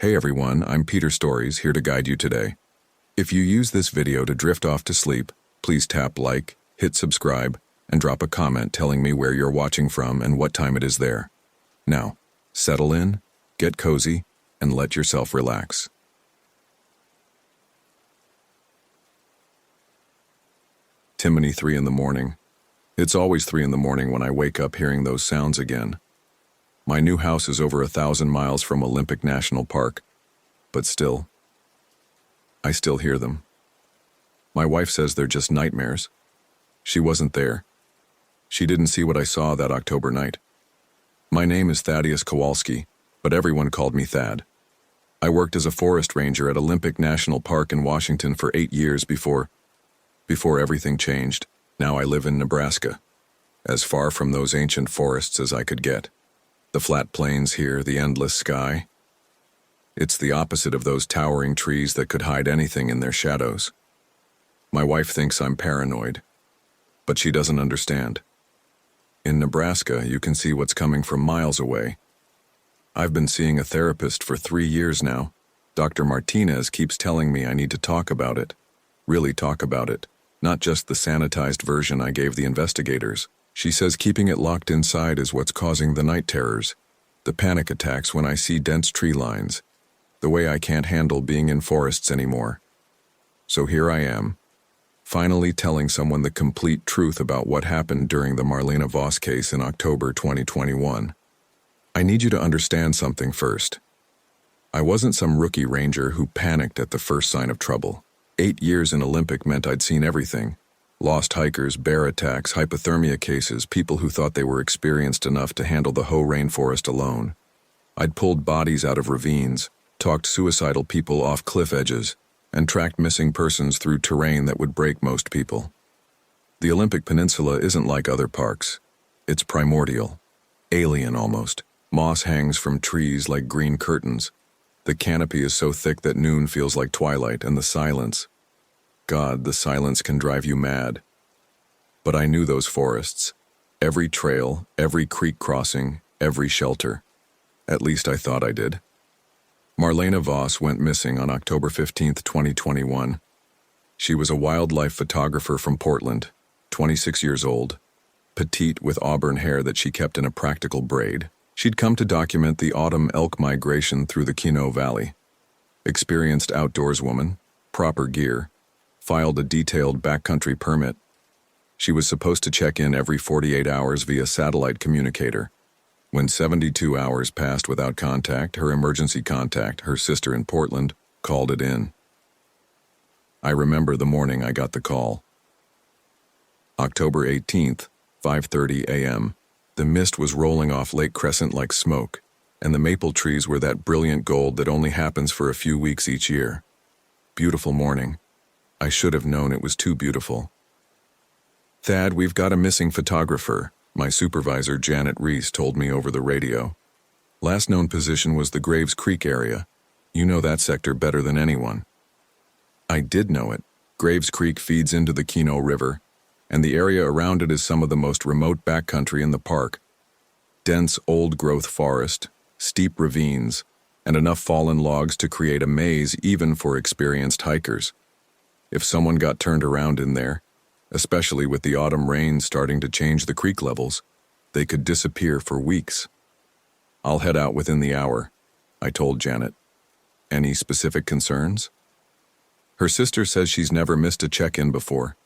Hey everyone, I'm Peter Stories, here to guide you today. If you use this video to drift off to sleep, please tap like, hit subscribe, and drop a comment telling me where you're watching from and what time it is there. Now, settle in, get cozy, and let yourself relax. Timony, 3 in the morning. It's always 3 in the morning when I wake up hearing those sounds again. My new house is over 1,000 miles from Olympic National Park, but still, I still hear them. My wife says they're just nightmares. She wasn't there. She didn't see what I saw that October night. My name is Thaddeus Kowalski, but everyone called me Thad. I worked as a forest ranger at Olympic National Park in Washington for 8 years before everything changed. Now I live in Nebraska, as far from those ancient forests as I could get. The flat plains here, the endless sky. It's the opposite of those towering trees that could hide anything in their shadows. My wife thinks I'm paranoid, but she doesn't understand. In Nebraska, you can see what's coming from miles away. I've been seeing a therapist for 3 years now. Dr. Martinez keeps telling me I need to talk about it. Really talk about it, not just the sanitized version I gave the investigators. She says keeping it locked inside is what's causing the night terrors, the panic attacks when I see dense tree lines, the way I can't handle being in forests anymore. So here I am, finally telling someone the complete truth about what happened during the Sienna Voss case in October 2021. I need you to understand something first. I wasn't some rookie ranger who panicked at the first sign of trouble. 8 years in Olympic meant I'd seen everything. Lost hikers, bear attacks, hypothermia cases, people who thought they were experienced enough to handle the Hoh rainforest alone. I'd pulled bodies out of ravines, talked suicidal people off cliff edges, and tracked missing persons through terrain that would break most people. The Olympic Peninsula isn't like other parks. It's primordial, alien almost. Moss hangs from trees like green curtains. The canopy is so thick that noon feels like twilight, and the silence. God, the silence can drive you mad. But I knew those forests. Every trail, every creek crossing, every shelter. At least I thought I did. Sienna Voss went missing on October 15, 2021. She was a wildlife photographer from Portland, 26 years old, petite with auburn hair that she kept in a practical braid. She'd come to document the autumn elk migration through the Kino Valley. Experienced outdoors woman, proper gear, filed a detailed backcountry permit. She was supposed to check in every 48 hours via satellite communicator. When 72 hours passed without contact, her emergency contact, her sister in Portland, called it in. I remember the morning I got the call. October 18th, 5:30 a.m. The mist was rolling off Lake Crescent like smoke, and the maple trees were that brilliant gold that only happens for a few weeks each year. Beautiful morning. I should have known it was too beautiful. Thad, we've got a missing photographer, my supervisor Janet Reese told me over the radio. Last known position was the Graves Creek area. You know that sector better than anyone. I did know it. Graves Creek feeds into the Kino River, and the area around it is some of the most remote backcountry in the park. Dense old-growth forest, steep ravines, and enough fallen logs to create a maze even for experienced hikers. If someone got turned around in there, especially with the autumn rain starting to change the creek levels, they could disappear for weeks. I'll head out within the hour, I told Janet. Any specific concerns? Her sister says she's never missed a check-in before.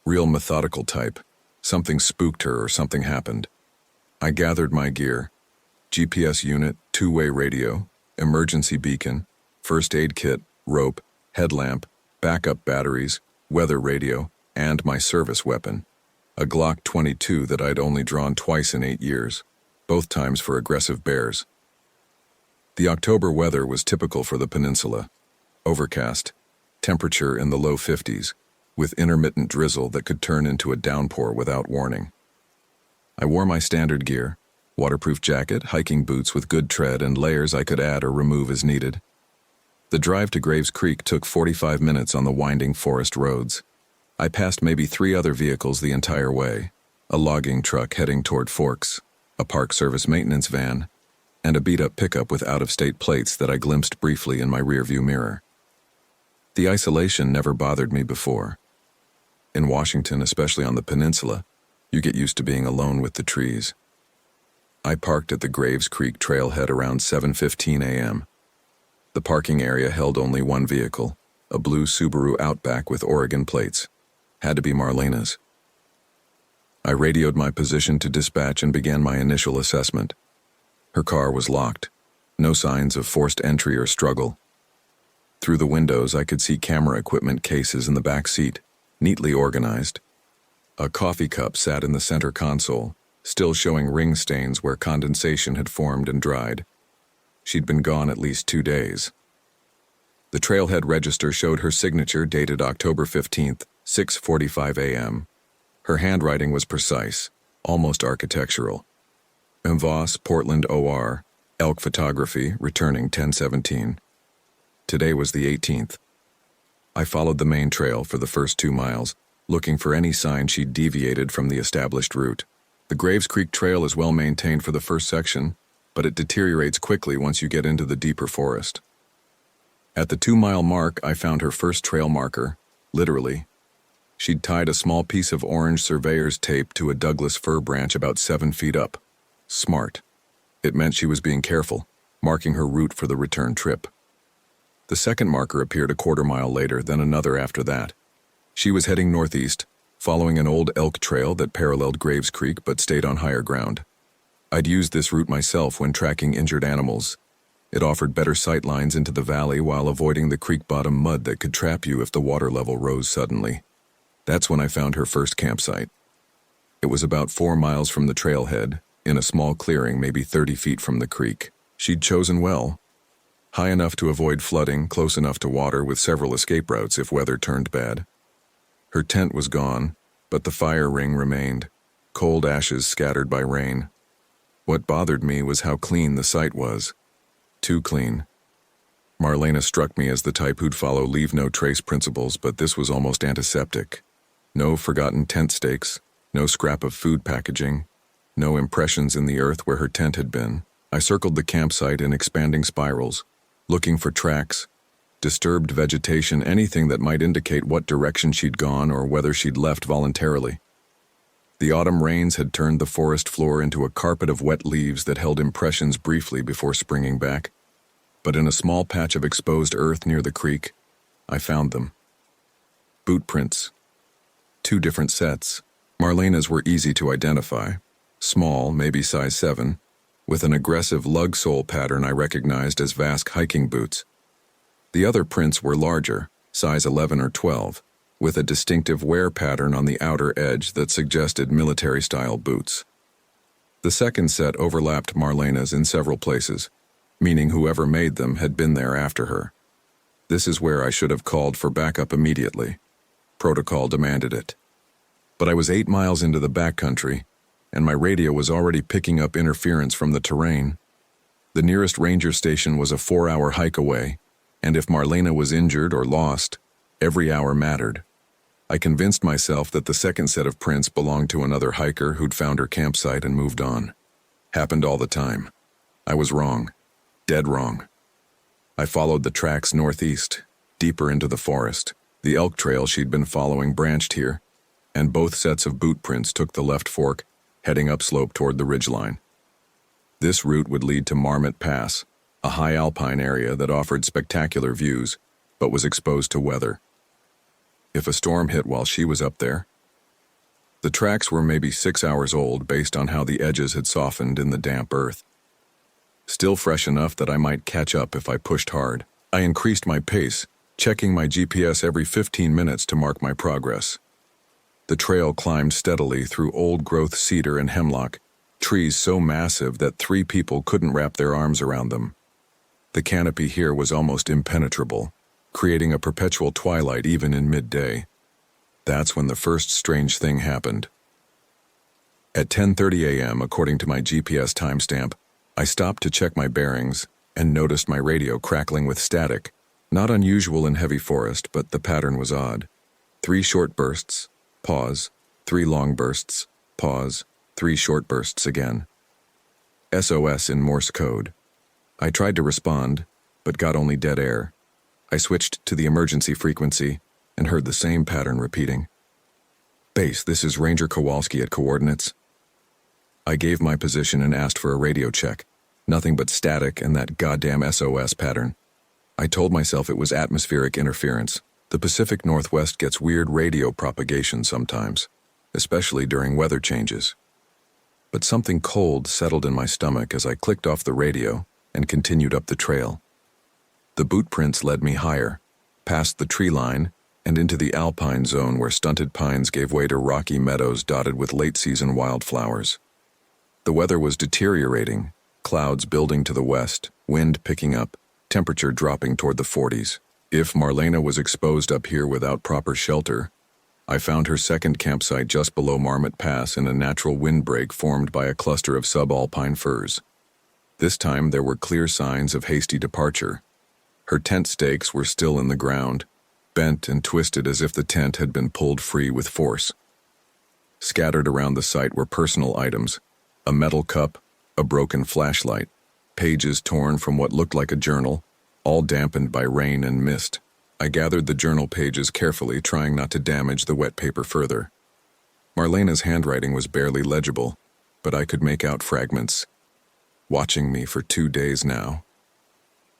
Real methodical type. Something spooked her or something happened. I gathered my gear. GPS unit, two-way radio, emergency beacon, first aid kit, rope, headlamp, backup batteries, weather radio, and my service weapon, a Glock 22 that I'd only drawn twice in 8 years, both times for aggressive bears. The October weather was typical for the peninsula. Overcast, temperature in the low 50s, with intermittent drizzle that could turn into a downpour without warning. I wore my standard gear, waterproof jacket, hiking boots with good tread, and layers I could add or remove as needed. The drive to Graves Creek took 45 minutes on the winding forest roads. I passed maybe 3 other vehicles the entire way, a logging truck heading toward Forks, a Park Service maintenance van, and a beat-up pickup with out-of-state plates that I glimpsed briefly in my rearview mirror. The isolation never bothered me before. In Washington, especially on the peninsula, you get used to being alone with the trees. I parked at the Graves Creek trailhead around 7:15 a.m. The parking area held only one vehicle, a blue Subaru Outback with Oregon plates. Had to be Marlena's. I radioed my position to dispatch and began my initial assessment. Her car was locked, no signs of forced entry or struggle. Through the windows, I could see camera equipment cases in the back seat, neatly organized. A coffee cup sat in the center console, still showing ring stains where condensation had formed and dried. She'd been gone at least 2 days. The trailhead register showed her signature dated October 15th, 6:45 a.m. Her handwriting was precise, almost architectural. Sienna Voss, Portland, OR, elk photography, returning 10:17. Today was the 18th. I followed the main trail for the first 2 miles, looking for any sign she'd deviated from the established route. The Graves Creek Trail is well maintained for the first section, but it deteriorates quickly once you get into the deeper forest. At the 2-mile mark, I found her first trail marker, literally. She'd tied a small piece of orange surveyor's tape to a Douglas fir branch about 7 feet up. Smart. It meant she was being careful, marking her route for the return trip. The second marker appeared a 1/4 mile later, then another after that. She was heading northeast, following an old elk trail that paralleled Graves Creek but stayed on higher ground. I'd used this route myself when tracking injured animals. It offered better sight lines into the valley while avoiding the creek bottom mud that could trap you if the water level rose suddenly. That's when I found her first campsite. It was about 4 miles from the trailhead, in a small clearing maybe 30 feet from the creek. She'd chosen well. High enough to avoid flooding, close enough to water with several escape routes if weather turned bad. Her tent was gone, but the fire ring remained, cold ashes scattered by rain. What bothered me was how clean the site was. Too clean. Marlena struck me as the type who'd follow leave-no-trace principles, but this was almost antiseptic. No forgotten tent stakes, no scrap of food packaging, no impressions in the earth where her tent had been. I circled the campsite in expanding spirals, looking for tracks, disturbed vegetation, anything that might indicate what direction she'd gone or whether she'd left voluntarily. The autumn rains had turned the forest floor into a carpet of wet leaves that held impressions briefly before springing back. But in a small patch of exposed earth near the creek, I found them. Boot prints. 2 different sets. Marlena's were easy to identify. Small, maybe size 7, with an aggressive lug sole pattern I recognized as Vask hiking boots. The other prints were larger, size 11 or 12, with a distinctive wear pattern on the outer edge that suggested military-style boots. The second set overlapped Marlena's in several places, meaning whoever made them had been there after her. This is where I should have called for backup immediately. Protocol demanded it. But I was 8 miles into the backcountry, and my radio was already picking up interference from the terrain. The nearest ranger station was a 4-hour hike away, and if Marlena was injured or lost, every hour mattered. I convinced myself that the second set of prints belonged to another hiker who'd found her campsite and moved on. Happened all the time. I was wrong. Dead wrong. I followed the tracks northeast, deeper into the forest. The elk trail she'd been following branched here, and both sets of boot prints took the left fork, heading upslope toward the ridgeline. This route would lead to Marmot Pass, a high alpine area that offered spectacular views, but was exposed to weather. If a storm hit while she was up there. The tracks were maybe 6 hours old based on how the edges had softened in the damp earth. Still fresh enough that I might catch up if I pushed hard. I increased my pace, checking my GPS every 15 minutes to mark my progress. The trail climbed steadily through old-growth cedar and hemlock, trees so massive that 3 people couldn't wrap their arms around them. The canopy here was almost impenetrable, creating a perpetual twilight even in midday. That's when the first strange thing happened. At 10:30 a.m., according to my GPS timestamp, I stopped to check my bearings and noticed my radio crackling with static. Not unusual in heavy forest, but the pattern was odd. 3 short bursts, pause, 3 long bursts, pause, 3 short bursts again. SOS in Morse code. I tried to respond, but got only dead air. I switched to the emergency frequency and heard the same pattern repeating. Base, this is Ranger Kowalski at coordinates. I gave my position and asked for a radio check. Nothing but static and that goddamn SOS pattern. I told myself it was atmospheric interference. The Pacific Northwest gets weird radio propagation sometimes, especially during weather changes. But something cold settled in my stomach as I clicked off the radio and continued up the trail. The bootprints led me higher, past the tree line, and into the alpine zone where stunted pines gave way to rocky meadows dotted with late-season wildflowers. The weather was deteriorating, clouds building to the west, wind picking up, temperature dropping toward the 40s. If Marlena was exposed up here without proper shelter, I found her second campsite just below Marmot Pass in a natural windbreak formed by a cluster of subalpine firs. This time there were clear signs of hasty departure. Her tent stakes were still in the ground, bent and twisted as if the tent had been pulled free with force. Scattered around the site were personal items, a metal cup, a broken flashlight, pages torn from what looked like a journal, all dampened by rain and mist. I gathered the journal pages carefully, trying not to damage the wet paper further. Marlena's handwriting was barely legible, but I could make out fragments. Watching me for 2 days now.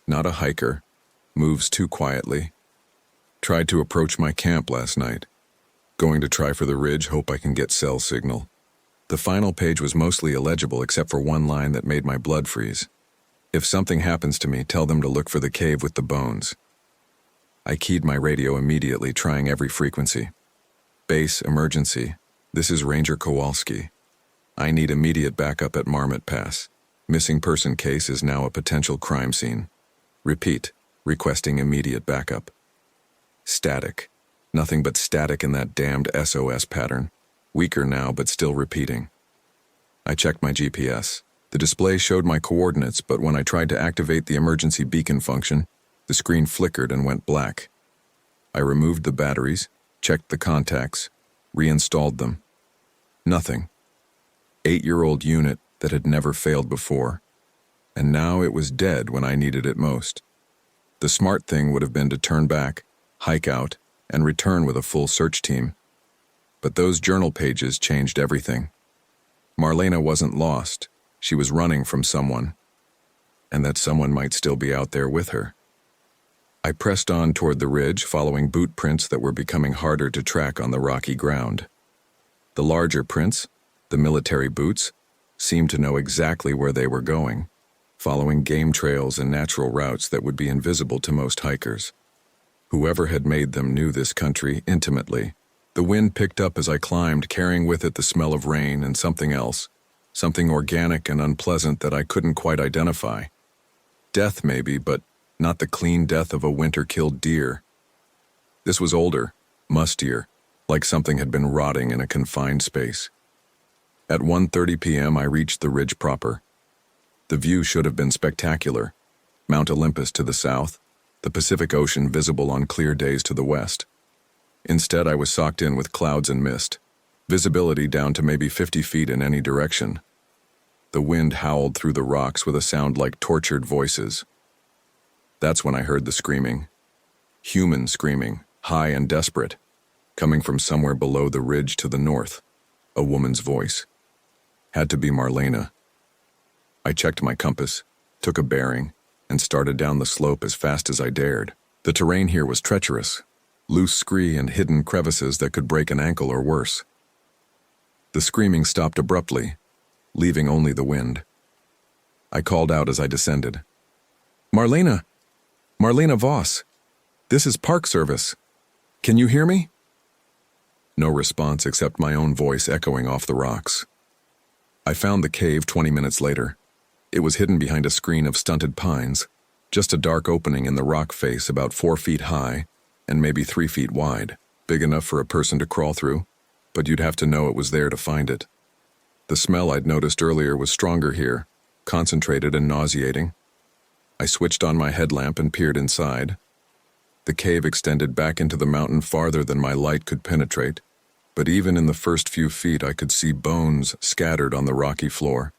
Not a hiker. Moves too quietly. Tried to approach my camp last night. Going to try for the ridge, hope I can get cell signal. The final page was mostly illegible except for one line that made my blood freeze. If something happens to me, tell them to look for the cave with the bones. I keyed my radio immediately, trying every frequency. Base, emergency. This is Ranger Kowalski. I need immediate backup at Marmot Pass. Missing person case is now a potential crime scene. Repeat, requesting immediate backup. Static. Nothing but static in that damned SOS pattern. Weaker now, but still repeating. I checked my GPS. The display showed my coordinates, but when I tried to activate the emergency beacon function, the screen flickered and went black. I removed the batteries, checked the contacts, reinstalled them. Nothing. 8-year-old unit that had never failed before. And now it was dead when I needed it most. The smart thing would have been to turn back, hike out, and return with a full search team. But those journal pages changed everything. Marlena wasn't lost. She was running from someone. And that someone might still be out there with her. I pressed on toward the ridge, following boot prints that were becoming harder to track on the rocky ground. The larger prints, the military boots, seemed to know exactly where they were going, following game trails and natural routes that would be invisible to most hikers. Whoever had made them knew this country intimately. The wind picked up as I climbed, carrying with it the smell of rain and something else, something organic and unpleasant that I couldn't quite identify. Death maybe, but not the clean death of a winter-killed deer. This was older, mustier, like something had been rotting in a confined space. At 1:30 p.m. I reached the ridge proper. The view should have been spectacular. Mount Olympus to the south, the Pacific Ocean visible on clear days to the west. Instead, I was socked in with clouds and mist, visibility down to maybe 50 feet in any direction. The wind howled through the rocks with a sound like tortured voices. That's when I heard the screaming. Human screaming, high and desperate, coming from somewhere below the ridge to the north. A woman's voice. Had to be Marlena. I checked my compass, took a bearing, and started down the slope as fast as I dared. The terrain here was treacherous, loose scree and hidden crevices that could break an ankle or worse. The screaming stopped abruptly, leaving only the wind. I called out as I descended. Marlena! Marlena Voss! This is Park Service. Can you hear me? No response except my own voice echoing off the rocks. I found the cave 20 minutes later. It was hidden behind a screen of stunted pines, just a dark opening in the rock face about 4 feet high and maybe 3 feet wide, big enough for a person to crawl through, but you'd have to know it was there to find it. The smell I'd noticed earlier was stronger here, concentrated and nauseating. I switched on my headlamp and peered inside. The cave extended back into the mountain farther than my light could penetrate, but even in the first few feet I could see bones scattered on the rocky floor.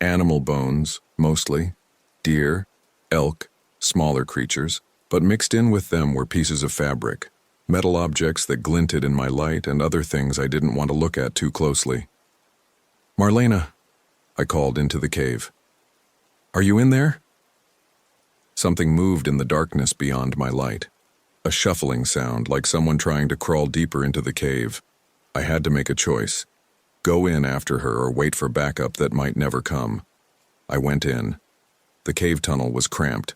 Animal bones, mostly, Deer, elk, smaller creatures, but mixed in with them were pieces of fabric, metal objects that glinted in my light, and other things I didn't want to look at too closely. "Marlena," I called into the cave. "Are you in there?" Something moved in the darkness beyond my light. A shuffling sound, like someone trying to crawl deeper into the cave. I had to make a choice. Go in after her or wait for backup that might never come. I went in. The cave tunnel was cramped,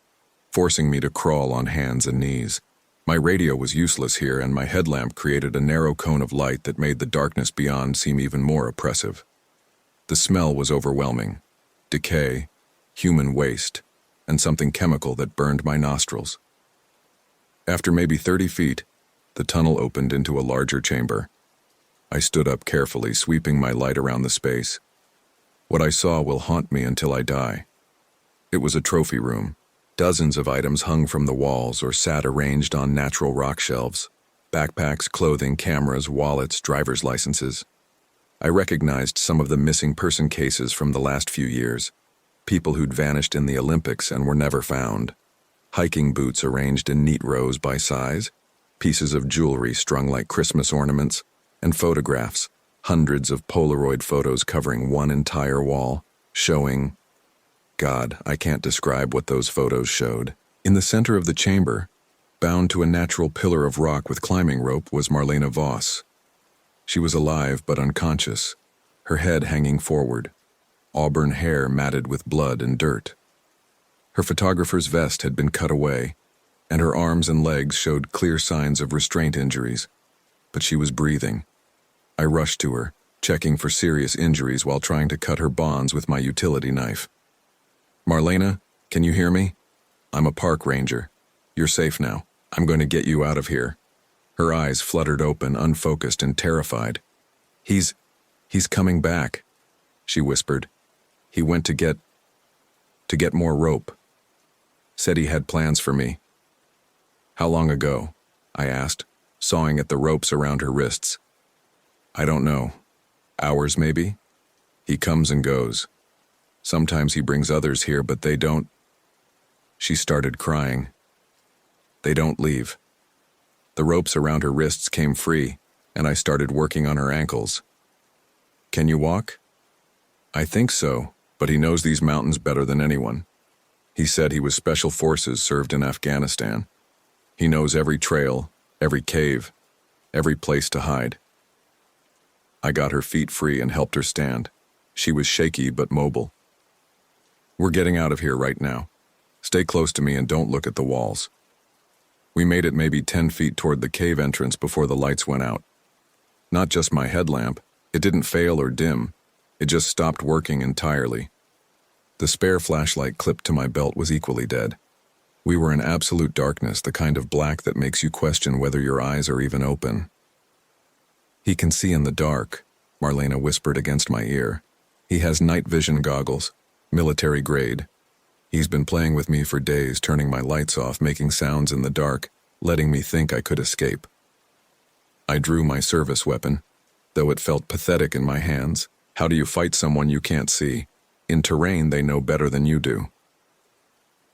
forcing me to crawl on hands and knees. My radio was useless here, and my headlamp created a narrow cone of light that made the darkness beyond seem even more oppressive. The smell was overwhelming. Decay, human waste, and something chemical that burned my nostrils. After maybe 30 feet, the tunnel opened into a larger chamber. I stood up carefully, sweeping my light around the space. What I saw will haunt me until I die. It was a trophy room. Dozens of items hung from the walls or sat arranged on natural rock shelves. Backpacks, clothing, cameras, wallets, driver's licenses. I recognized some of the missing person cases from the last few years. People who'd vanished in the Olympics and were never found. Hiking boots arranged in neat rows by size. Pieces of jewelry strung like Christmas ornaments. And photographs. Hundreds of Polaroid photos covering one entire wall, showing... God, I can't describe what those photos showed. In the center of the chamber, bound to a natural pillar of rock with climbing rope, was Sienna Voss. She was alive but unconscious, her head hanging forward, auburn hair matted with blood and dirt. Her photographer's vest had been cut away, and her arms and legs showed clear signs of restraint injuries, but she was breathing. I rushed to her, checking for serious injuries while trying to cut her bonds with my utility knife. "Marlena, can you hear me? I'm a park ranger. You're safe now. I'm going to get you out of here." Her eyes fluttered open, unfocused and terrified. He's coming back," she whispered. "He went to get more rope. Said he had plans for me." "How long ago?" I asked, sawing at the ropes around her wrists. "I don't know. Hours, maybe? He comes and goes. Sometimes he brings others here, but they don't..." She started crying. "They don't leave." The ropes around her wrists came free, and I started working on her ankles. "Can you walk?" "I think so, but he knows these mountains better than anyone. He said he was Special Forces, served in Afghanistan. He knows every trail, every cave, every place to hide." I got her feet free and helped her stand. She was shaky but mobile. "We're getting out of here right now. Stay close to me and don't look at the walls." We made it maybe 10 feet toward the cave entrance before the lights went out. Not just my headlamp. It didn't fail or dim. It just stopped working entirely. The spare flashlight clipped to my belt was equally dead. We were in absolute darkness, the kind of black that makes you question whether your eyes are even open. "He can see in the dark," Marlena whispered against my ear. "He has night vision goggles, military grade. He's been playing with me for days, turning my lights off, making sounds in the dark, letting me think I could escape." I drew my service weapon, though it felt pathetic in my hands. How do you fight someone you can't see? In terrain they know better than you do.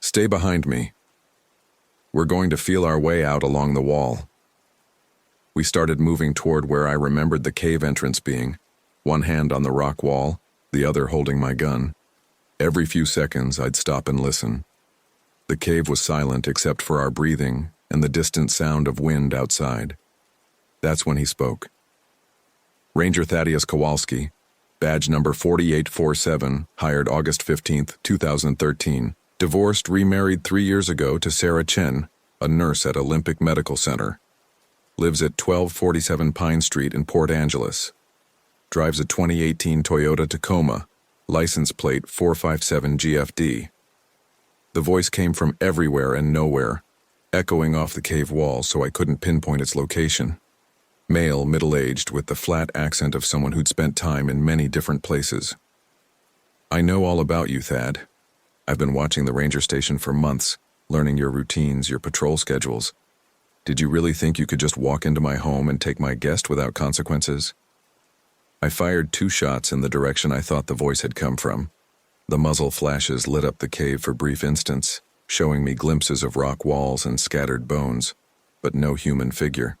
"Stay behind me. We're going to feel our way out along the wall." We started moving toward where I remembered the cave entrance being, one hand on the rock wall, the other holding my gun. Every few seconds I'd stop and listen. The cave was silent except for our breathing and the distant sound of wind outside. That's when he spoke. "Ranger Thaddeus Kowalski, badge number 4847, hired August 15th, 2013, divorced, remarried 3 years ago to Sarah Chen, a nurse at Olympic Medical Center. Lives at 1247 Pine Street in Port Angeles. Drives a 2018 Toyota Tacoma, license plate 457 GFD. The voice came from everywhere and nowhere, echoing off the cave wall so I couldn't pinpoint its location. Male, middle-aged, with the flat accent of someone who'd spent time in many different places. "I know all about you, Thad. I've been watching the ranger station for months, learning your routines, your patrol schedules. Did you really think you could just walk into my home and take my guest without consequences?" I fired 2 shots in the direction I thought the voice had come from. The muzzle flashes lit up the cave for brief instants, showing me glimpses of rock walls and scattered bones, but no human figure.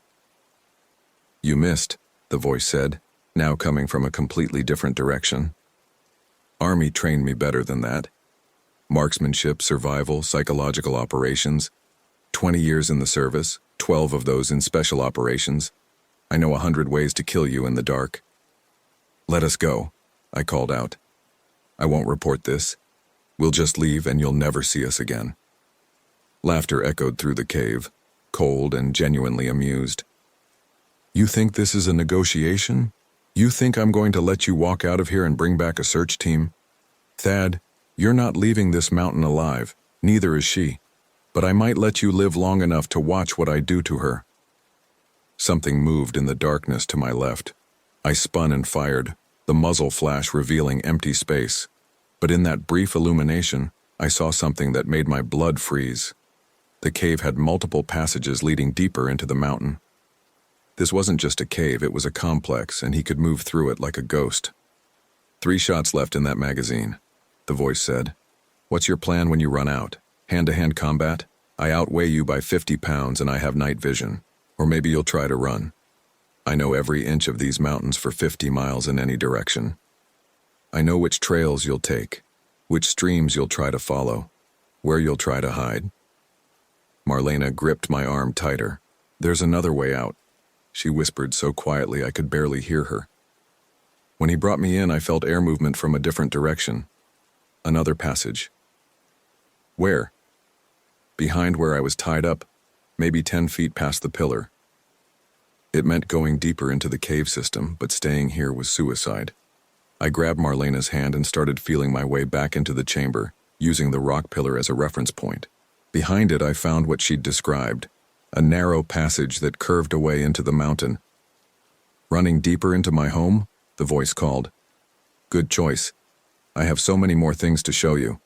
"You missed," the voice said, now coming from a completely different direction. "Army trained me better than that. Marksmanship, survival, psychological operations. 20 years in the service, 12 of those in special operations. I know 100 ways to kill you in the dark." "Let us go," I called out. "I won't report this. We'll just leave and you'll never see us again." Laughter echoed through the cave, cold and genuinely amused. "You think this is a negotiation? You think I'm going to let you walk out of here and bring back a search team? Thad, you're not leaving this mountain alive, neither is she. But I might let you live long enough to watch what I do to her." Something moved in the darkness to my left. I spun and fired, the muzzle flash revealing empty space. But in that brief illumination, I saw something that made my blood freeze. The cave had multiple passages leading deeper into the mountain. This wasn't just a cave, it was a complex, and he could move through it like a ghost. "3 shots left in that magazine," the voice said. "What's your plan when you run out? Hand-to-hand combat? I outweigh you by 50 pounds and I have night vision. Or maybe you'll try to run. I know every inch of these mountains for 50 miles in any direction. I know which trails you'll take, which streams you'll try to follow, where you'll try to hide." Marlena gripped my arm tighter. "There's another way out," she whispered so quietly I could barely hear her. When he brought me in, I felt air movement from a different direction. Another passage. "Where?" "Behind where I was tied up, maybe 10 feet past the pillar." It meant going deeper into the cave system, but staying here was suicide. I grabbed Marlena's hand and started feeling my way back into the chamber, using the rock pillar as a reference point. Behind it, I found what she'd described, a narrow passage that curved away into the mountain. "Running deeper into my home?" the voice called. "Good choice. I have so many more things to show you."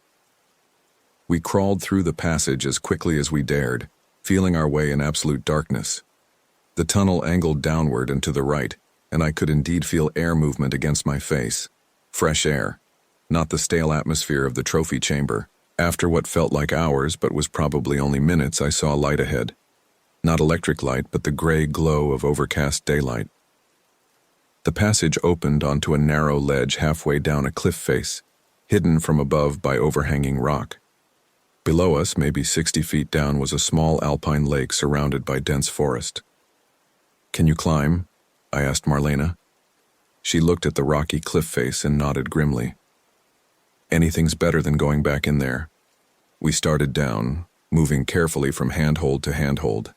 We crawled through the passage as quickly as we dared, feeling our way in absolute darkness. The tunnel angled downward and to the right, and I could indeed feel air movement against my face. Fresh air, not the stale atmosphere of the trophy chamber. After what felt like hours but was probably only minutes, I saw light ahead. Not electric light, but the gray glow of overcast daylight. The passage opened onto a narrow ledge halfway down a cliff face, hidden from above by overhanging rock. Below us, maybe 60 feet down, was a small alpine lake surrounded by dense forest. "Can you climb?" I asked Marlena. She looked at the rocky cliff face and nodded grimly. "Anything's better than going back in there." We started down, moving carefully from handhold to handhold.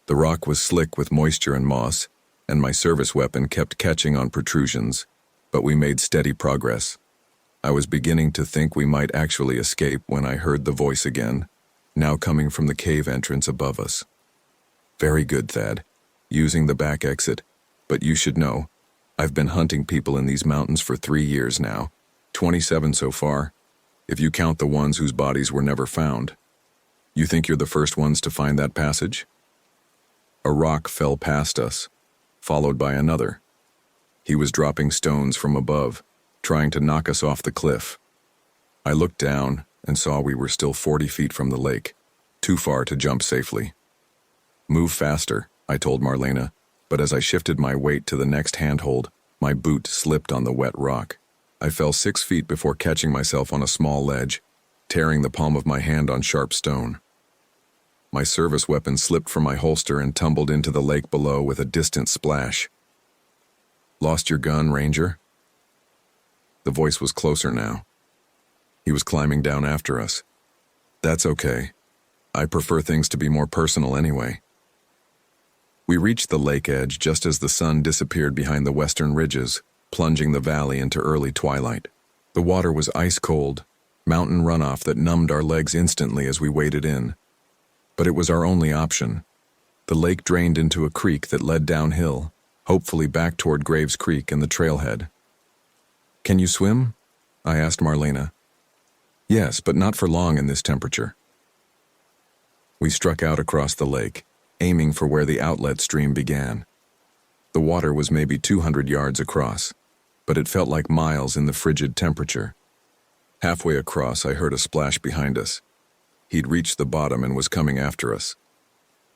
The rock was slick with moisture and moss, and my service weapon kept catching on protrusions, but we made steady progress. I was beginning to think we might actually escape when I heard the voice again, now coming from the cave entrance above us. "Very good, Thad. Using the back exit. But you should know, I've been hunting people in these mountains for 3 years now, 27 so far, if you count the ones whose bodies were never found. You think you're the first ones to find that passage?" A rock fell past us, followed by another. He was dropping stones from above, trying to knock us off the cliff. I looked down and saw we were still 40 feet from the lake, too far to jump safely. "Move faster," I told Marlena, but as I shifted my weight to the next handhold, my boot slipped on the wet rock. I fell 6 feet before catching myself on a small ledge, tearing the palm of my hand on sharp stone. My service weapon slipped from my holster and tumbled into the lake below with a distant splash. "Lost your gun, Ranger?" The voice was closer now. He was climbing down after us. "That's okay. I prefer things to be more personal anyway." We reached the lake edge just as the sun disappeared behind the western ridges, plunging the valley into early twilight. The water was ice cold, mountain runoff that numbed our legs instantly as we waded in. But it was our only option. The lake drained into a creek that led downhill, hopefully back toward Graves Creek and the trailhead. "Can you swim?" I asked Marlena. "Yes, but not for long in this temperature." We struck out across the lake, aiming for where the outlet stream began. The water was maybe 200 yards across, but it felt like miles in the frigid temperature. Halfway across, I heard a splash behind us. He'd reached the bottom and was coming after us.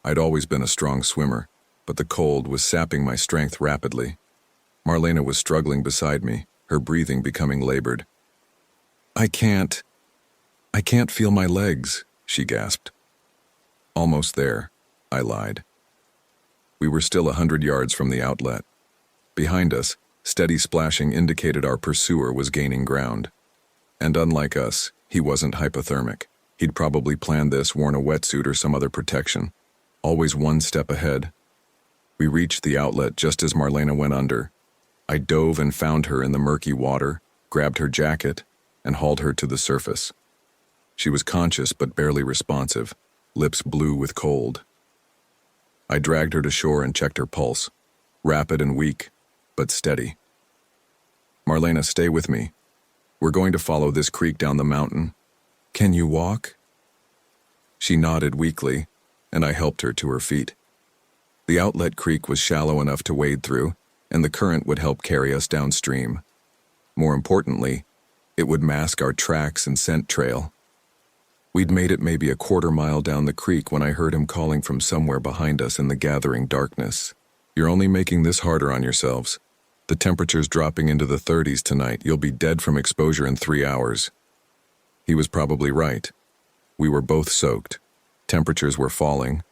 I'd always been a strong swimmer, but the cold was sapping my strength rapidly. Marlena was struggling beside me, her breathing becoming labored. I can't feel my legs," she gasped. "Almost there," I lied. We were still 100 yards from the outlet. Behind us, steady splashing indicated our pursuer was gaining ground. And unlike us, he wasn't hypothermic. He'd probably planned this, worn a wetsuit or some other protection. Always one step ahead. We reached the outlet just as Marlena went under. I dove and found her in the murky water, grabbed her jacket, and hauled her to the surface. She was conscious but barely responsive, lips blue with cold. I dragged her to shore and checked her pulse, rapid and weak, but steady. "Marlena, stay with me. We're going to follow this creek down the mountain. Can you walk?" She nodded weakly, and I helped her to her feet. The outlet creek was shallow enough to wade through, and the current would help carry us downstream. More importantly, it would mask our tracks and scent trail. We'd made it maybe a quarter-mile down the creek when I heard him calling from somewhere behind us in the gathering darkness. "You're only making this harder on yourselves. The temperature's dropping into the 30s tonight. You'll be dead from exposure in 3 hours." He was probably right. We were both soaked. Temperatures were falling,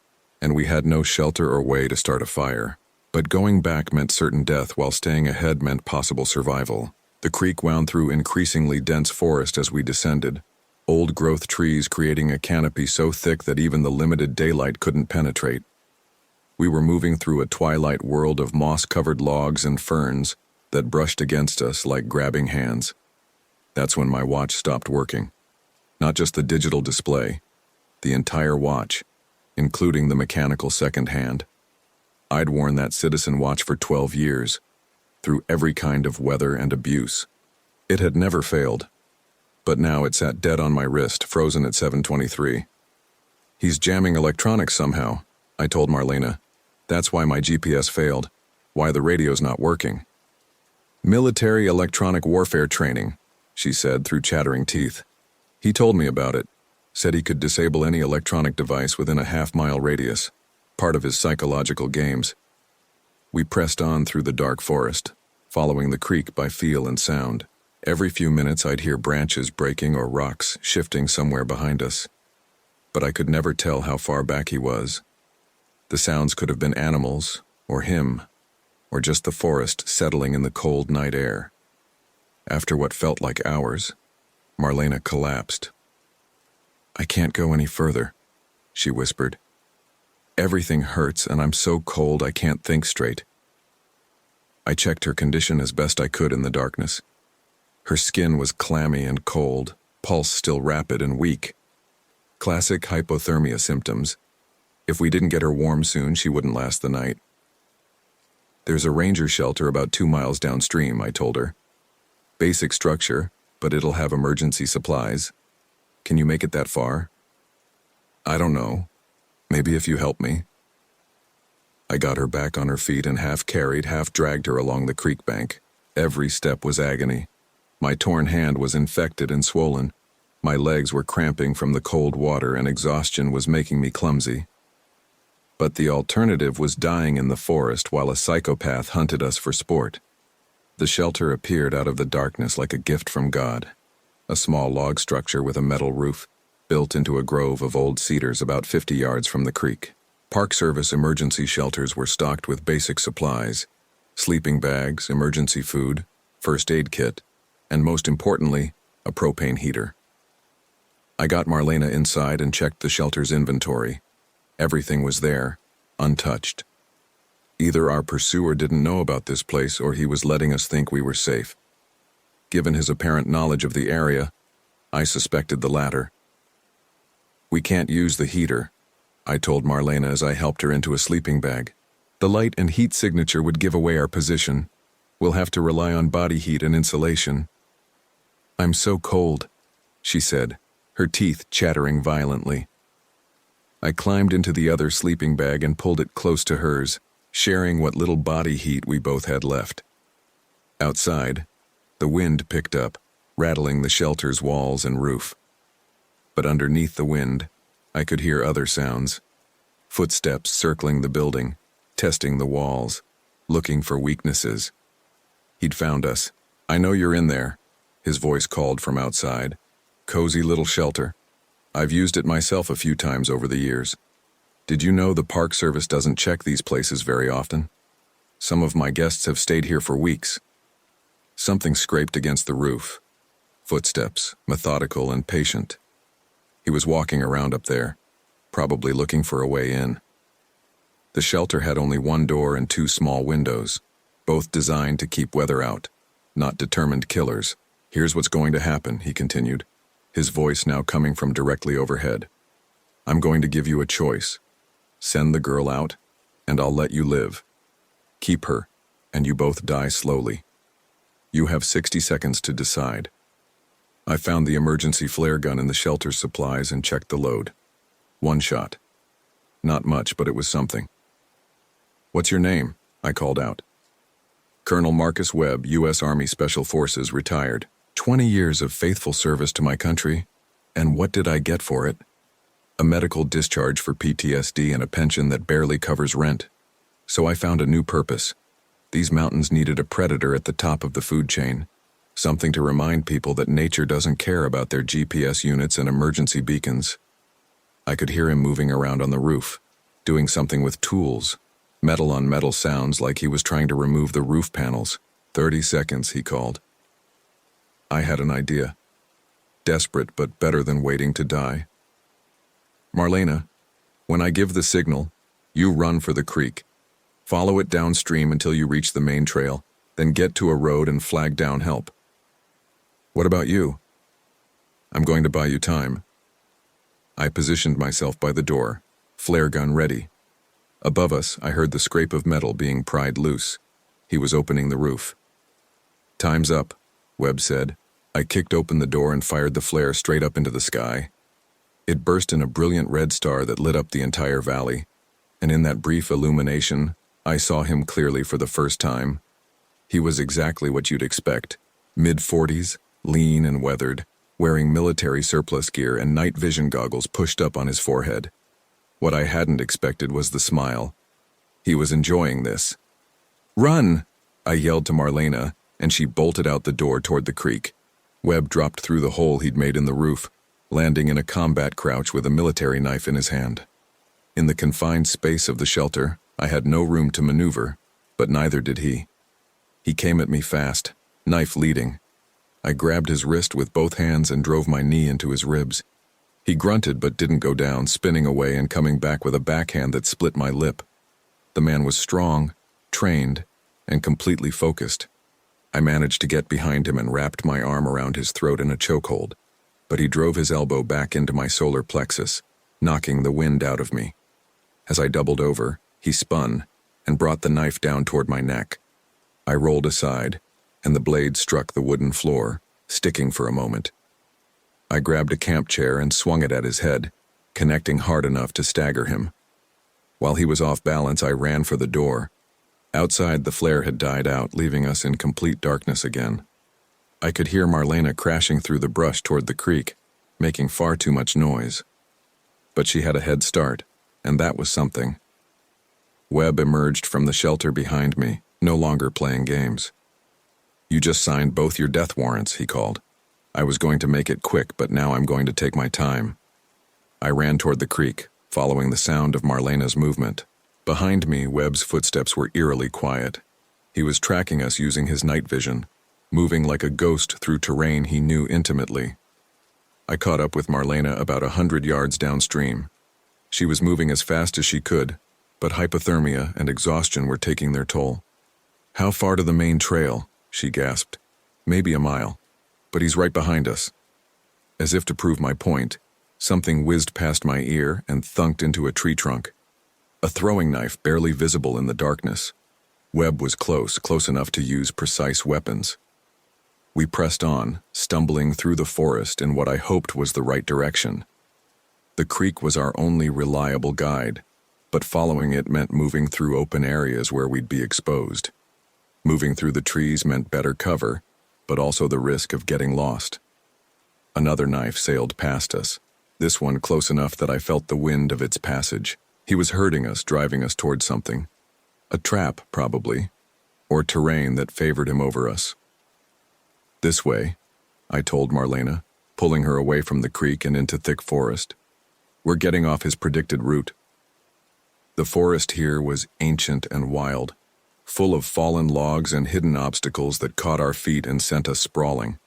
and we had no shelter or way to start a fire. But going back meant certain death, while staying ahead meant possible survival. The creek wound through increasingly dense forest as we descended, old-growth trees creating a canopy so thick that even the limited daylight couldn't penetrate. We were moving through a twilight world of moss-covered logs and ferns that brushed against us like grabbing hands. That's when my watch stopped working. Not just the digital display, the entire watch, including the mechanical second hand. I'd worn that Citizen watch for 12 years, through every kind of weather and abuse. It had never failed. But now it sat dead on my wrist, frozen at 7:23. "He's jamming electronics somehow," I told Marlena. "That's why my GPS failed, why the radio's not working." "Military electronic warfare training," she said through chattering teeth. "He told me about it, said he could disable any electronic device within a half-mile radius, part of his psychological games." We pressed on through the dark forest, following the creek by feel and sound. Every few minutes I'd hear branches breaking or rocks shifting somewhere behind us. But I could never tell how far back he was. The sounds could have been animals, or him, or just the forest settling in the cold night air. After what felt like hours, Marlena collapsed. "I can't go any further," she whispered. "Everything hurts and I'm so cold I can't think straight." I checked her condition as best I could in the darkness. Her skin was clammy and cold, pulse still rapid and weak. Classic hypothermia symptoms. If we didn't get her warm soon, she wouldn't last the night. "There's a ranger shelter about 2 miles downstream," I told her. "Basic structure, but it'll have emergency supplies. Can you make it that far?" "I don't know. Maybe if you help me." I got her back on her feet and half carried, half dragged her along the creek bank. Every step was agony. My torn hand was infected and swollen. My legs were cramping from the cold water and exhaustion was making me clumsy. But the alternative was dying in the forest while a psychopath hunted us for sport. The shelter appeared out of the darkness like a gift from God. A small log structure with a metal roof, built into a grove of old cedars about 50 yards from the creek. Park Service emergency shelters were stocked with basic supplies: sleeping bags, emergency food, first aid kit, and most importantly, a propane heater. I got Marlena inside and checked the shelter's inventory. Everything was there, untouched. Either our pursuer didn't know about this place or he was letting us think we were safe. Given his apparent knowledge of the area, I suspected the latter. "We can't use the heater," I told Marlena as I helped her into a sleeping bag. "The light and heat signature would give away our position. We'll have to rely on body heat and insulation." "I'm so cold," she said, her teeth chattering violently. I climbed into the other sleeping bag and pulled it close to hers, sharing what little body heat we both had left. Outside, the wind picked up, rattling the shelter's walls and roof. But underneath the wind, I could hear other sounds. Footsteps circling the building, testing the walls, looking for weaknesses. He'd found us. "I know you're in there," his voice called from outside. "Cozy little shelter. I've used it myself a few times over the years. Did you know the Park Service doesn't check these places very often? Some of my guests have stayed here for weeks." Something scraped against the roof. Footsteps, methodical and patient. He was walking around up there, probably looking for a way in. The shelter had only one door and two small windows, both designed to keep weather out, not determined killers. "Here's what's going to happen," he continued, his voice now coming from directly overhead. "I'm going to give you a choice. Send the girl out, and I'll let you live. Keep her, and you both die slowly. You have 60 seconds to decide." I found the emergency flare gun in the shelter's supplies and checked the load. One shot. Not much, but it was something. "What's your name?" I called out. "Colonel Marcus Webb, U.S. Army Special Forces, retired. 20 years of faithful service to my country. And what did I get for it? A medical discharge for PTSD and a pension that barely covers rent. So I found a new purpose. These mountains needed a predator at the top of the food chain. Something to remind people that nature doesn't care about their GPS units and emergency beacons." I could hear him moving around on the roof, doing something with tools. Metal on metal sounds like he was trying to remove the roof panels. 30 seconds, he called. I had an idea. Desperate, but better than waiting to die. "Marlena, when I give the signal, you run for the creek. Follow it downstream until you reach the main trail, then get to a road and flag down help." "What about you?" "I'm going to buy you time." I positioned myself by the door, flare gun ready. Above us, I heard the scrape of metal being pried loose. He was opening the roof. "Time's up," Webb said. I kicked open the door and fired the flare straight up into the sky. It burst in a brilliant red star that lit up the entire valley, and in that brief illumination, I saw him clearly for the first time. He was exactly what you'd expect. Mid-40s, lean and weathered, wearing military surplus gear and night vision goggles pushed up on his forehead. What I hadn't expected was the smile. He was enjoying this. "Run!" I yelled to Marlena, and she bolted out the door toward the creek. Webb dropped through the hole he'd made in the roof, landing in a combat crouch with a military knife in his hand. In the confined space of the shelter, I had no room to maneuver, but neither did he. He came at me fast, knife leading. I grabbed his wrist with both hands and drove my knee into his ribs. He grunted but didn't go down, spinning away and coming back with a backhand that split my lip. The man was strong, trained, and completely focused. I managed to get behind him and wrapped my arm around his throat in a chokehold, but he drove his elbow back into my solar plexus, knocking the wind out of me. As I doubled over, he spun and brought the knife down toward my neck. I rolled aside, and the blade struck the wooden floor, sticking for a moment. I grabbed a camp chair and swung it at his head, connecting hard enough to stagger him. While he was off balance, I ran for the door. Outside, the flare had died out, leaving us in complete darkness again. I could hear Marlena crashing through the brush toward the creek, making far too much noise. But she had a head start, and that was something. Webb emerged from the shelter behind me, no longer playing games. "You just signed both your death warrants," he called. I was going to make it quick, but now I'm going to take my time. I ran toward the creek, following the sound of Marlena's movement. Behind me, Webb's footsteps were eerily quiet. He was tracking us using his night vision, moving like a ghost through terrain he knew intimately. I caught up with Marlena about 100 yards downstream. She was moving as fast as she could, but hypothermia and exhaustion were taking their toll. "How far to the main trail?" she gasped. "Maybe a mile. But he's right behind us." As if to prove my point, something whizzed past my ear and thunked into a tree trunk. A throwing knife barely visible in the darkness. Webb was close enough to use precise weapons. We pressed on, stumbling through the forest in what I hoped was the right direction. The creek was our only reliable guide, but following it meant moving through open areas where we'd be exposed. Moving through the trees meant better cover, but also the risk of getting lost. Another knife sailed past us, this one close enough that I felt the wind of its passage. He was herding us, driving us toward something. A trap, probably, or terrain that favored him over us. This way, I told Marlena, pulling her away from the creek and into thick forest. We're getting off his predicted route. The forest here was ancient and wild, full of fallen logs and hidden obstacles that caught our feet and sent us sprawling.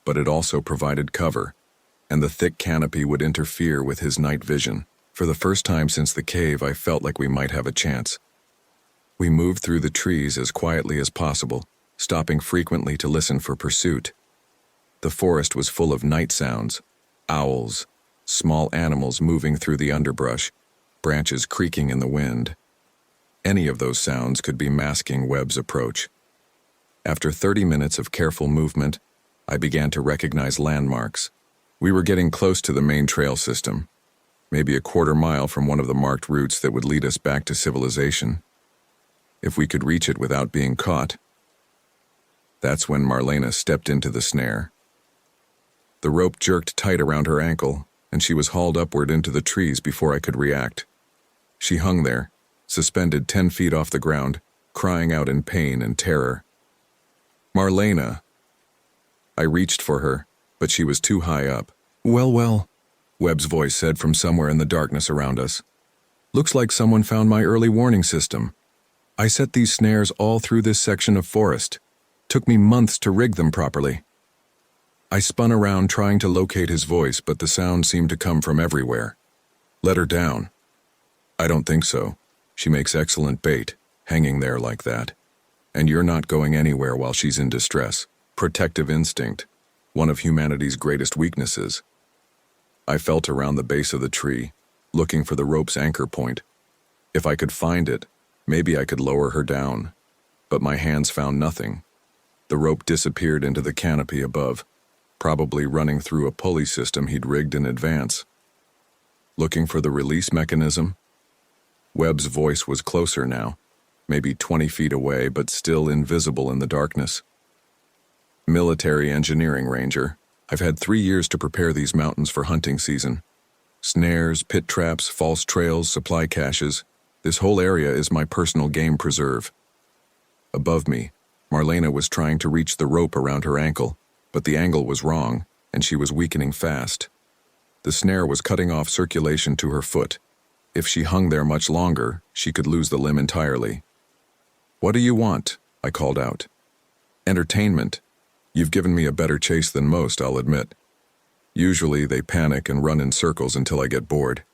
But it also provided cover, and the thick canopy would interfere with his night vision. For the first time since the cave, I felt like we might have a chance. We moved through the trees as quietly as possible, stopping frequently to listen for pursuit. The forest was full of night sounds, owls, small animals moving through the underbrush, branches creaking in the wind. Any of those sounds could be masking Webb's approach. After 30 minutes of careful movement, I began to recognize landmarks. We were getting close to the main trail system, maybe a quarter mile from one of the marked routes that would lead us back to civilization. If we could reach it without being caught. That's when Marlena stepped into the snare. The rope jerked tight around her ankle, and she was hauled upward into the trees before I could react. She hung there, suspended 10 feet off the ground, crying out in pain and terror. Marlena! I reached for her, but she was too high up. Well, Webb's voice said from somewhere in the darkness around us. Looks like someone found my early warning system. I set these snares all through this section of forest. Took me months to rig them properly. I spun around trying to locate his voice, but the sound seemed to come from everywhere. Let her down. I don't think so. She makes excellent bait, hanging there like that. And you're not going anywhere while she's in distress. Protective instinct, one of humanity's greatest weaknesses. I felt around the base of the tree, looking for the rope's anchor point. If I could find it, maybe I could lower her down. But my hands found nothing. The rope disappeared into the canopy above, probably running through a pulley system he'd rigged in advance. Looking for the release mechanism? Webb's voice was closer now, maybe 20 feet away, but still invisible in the darkness. Military engineering ranger. I've had 3 years to prepare these mountains for hunting season. Snares, pit traps, false trails, supply caches. This whole area is my personal game preserve. Above me, Marlena was trying to reach the rope around her ankle, but the angle was wrong, and she was weakening fast. The snare was cutting off circulation to her foot. If she hung there much longer, she could lose the limb entirely. What do you want? I called out. Entertainment. You've given me a better chase than most, I'll admit. Usually they panic and run in circles until I get bored.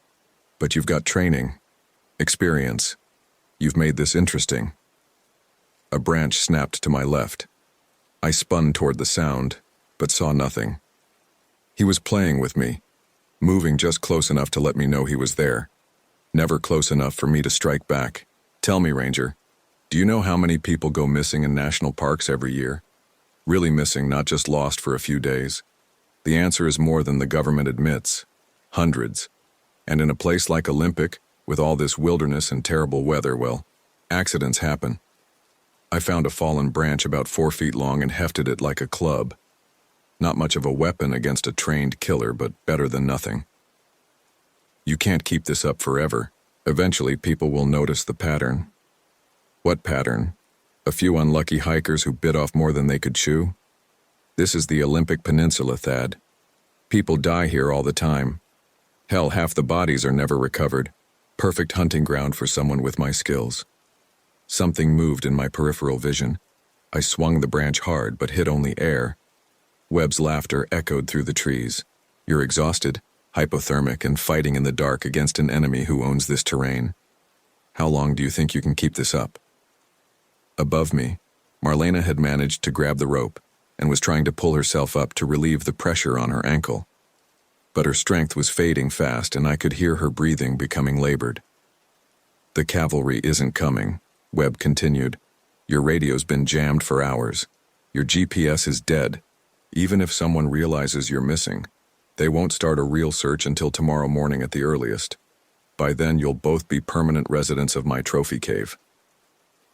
But you've got training, experience. You've made this interesting. A branch snapped to my left. I spun toward the sound, but saw nothing. He was playing with me, moving just close enough to let me know he was there. Never close enough for me to strike back. Tell me, Ranger, do you know how many people go missing in national parks every year? Really missing, not just lost for a few days. The answer is more than the government admits. Hundreds. And in a place like Olympic, with all this wilderness and terrible weather, well, accidents happen. I found a fallen branch about 4 feet long and hefted it like a club. Not much of a weapon against a trained killer, but better than nothing. You can't keep this up forever. Eventually, people will notice the pattern. What pattern? A few unlucky hikers who bit off more than they could chew? This is the Olympic Peninsula, Thad. People die here all the time. Hell, half the bodies are never recovered. Perfect hunting ground for someone with my skills. Something moved in my peripheral vision. I swung the branch hard, but hit only air. Webb's laughter echoed through the trees. You're exhausted, hypothermic, and fighting in the dark against an enemy who owns this terrain. How long do you think you can keep this up? Above me, Marlena had managed to grab the rope and was trying to pull herself up to relieve the pressure on her ankle. But her strength was fading fast, and I could hear her breathing becoming labored. The cavalry isn't coming, Webb continued. Your radio's been jammed for hours. Your GPS is dead. Even if someone realizes you're missing, they won't start a real search until tomorrow morning at the earliest. By then, you'll both be permanent residents of my trophy cave.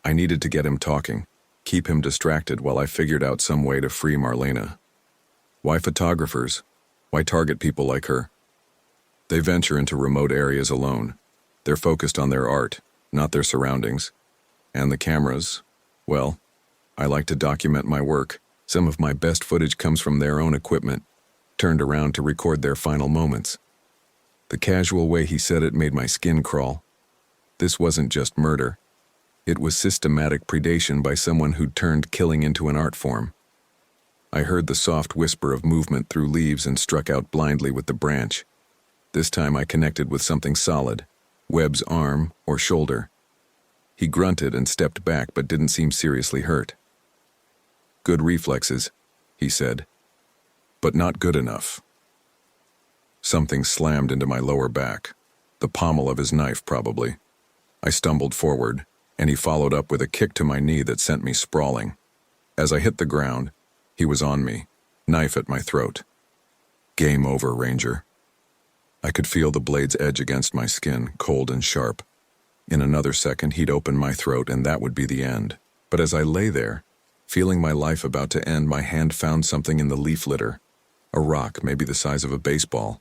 I needed to get him talking. Keep him distracted while I figured out some way to free Marlena. Why photographers? Why target people like her? They venture into remote areas alone. They're focused on their art, not their surroundings. And the cameras, well, I like to document my work. Some of my best footage comes from their own equipment, turned around to record their final moments. The casual way he said it made my skin crawl. This wasn't just murder. It was systematic predation by someone who'd turned killing into an art form. I heard the soft whisper of movement through leaves and struck out blindly with the branch. This time I connected with something solid, Webb's arm or shoulder. He grunted and stepped back but didn't seem seriously hurt. Good reflexes, he said, but not good enough. Something slammed into my lower back, the pommel of his knife probably. I stumbled forward, and he followed up with a kick to my knee that sent me sprawling. As I hit the ground, he was on me, knife at my throat. Game over, Ranger. I could feel the blade's edge against my skin, cold and sharp. In another second, he'd open my throat and that would be the end. But as I lay there, feeling my life about to end, my hand found something in the leaf litter. A rock, maybe the size of a baseball.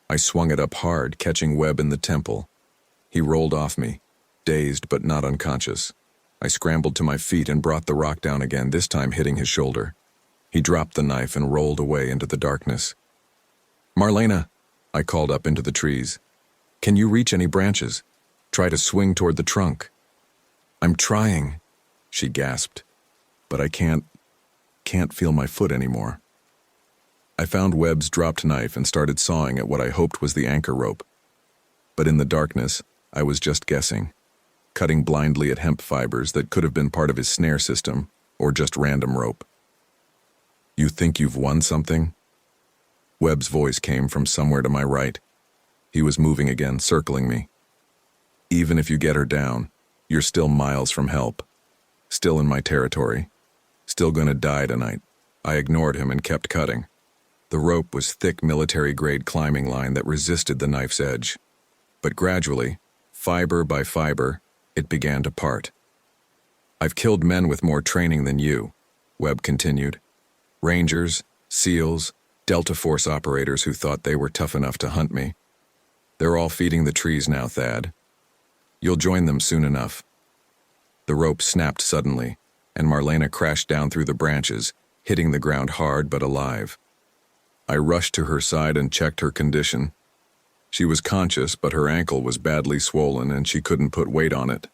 I swung it up hard, catching Webb in the temple. He rolled off me, dazed but not unconscious. I scrambled to my feet and brought the rock down again, this time hitting his shoulder. He dropped the knife and rolled away into the darkness. Marlena, I called up into the trees. Can you reach any branches? Try to swing toward the trunk. I'm trying, she gasped, but I can't feel my foot anymore. I found Webb's dropped knife and started sawing at what I hoped was the anchor rope. But in the darkness, I was just guessing, cutting blindly at hemp fibers that could have been part of his snare system or just random rope. You think you've won something? Webb's voice came from somewhere to my right. He was moving again, circling me. Even if you get her down, you're still miles from help. Still in my territory. Still gonna die tonight. I ignored him and kept cutting. The rope was thick military-grade climbing line that resisted the knife's edge. But gradually, fiber by fiber, it began to part. I've killed men with more training than you, Webb continued. Rangers, SEALs, Delta Force operators who thought they were tough enough to hunt me. They're all feeding the trees now, Thad. You'll join them soon enough. The rope snapped suddenly, and Marlena crashed down through the branches, hitting the ground hard but alive. I rushed to her side and checked her condition. She was conscious, but her ankle was badly swollen and she couldn't put weight on it.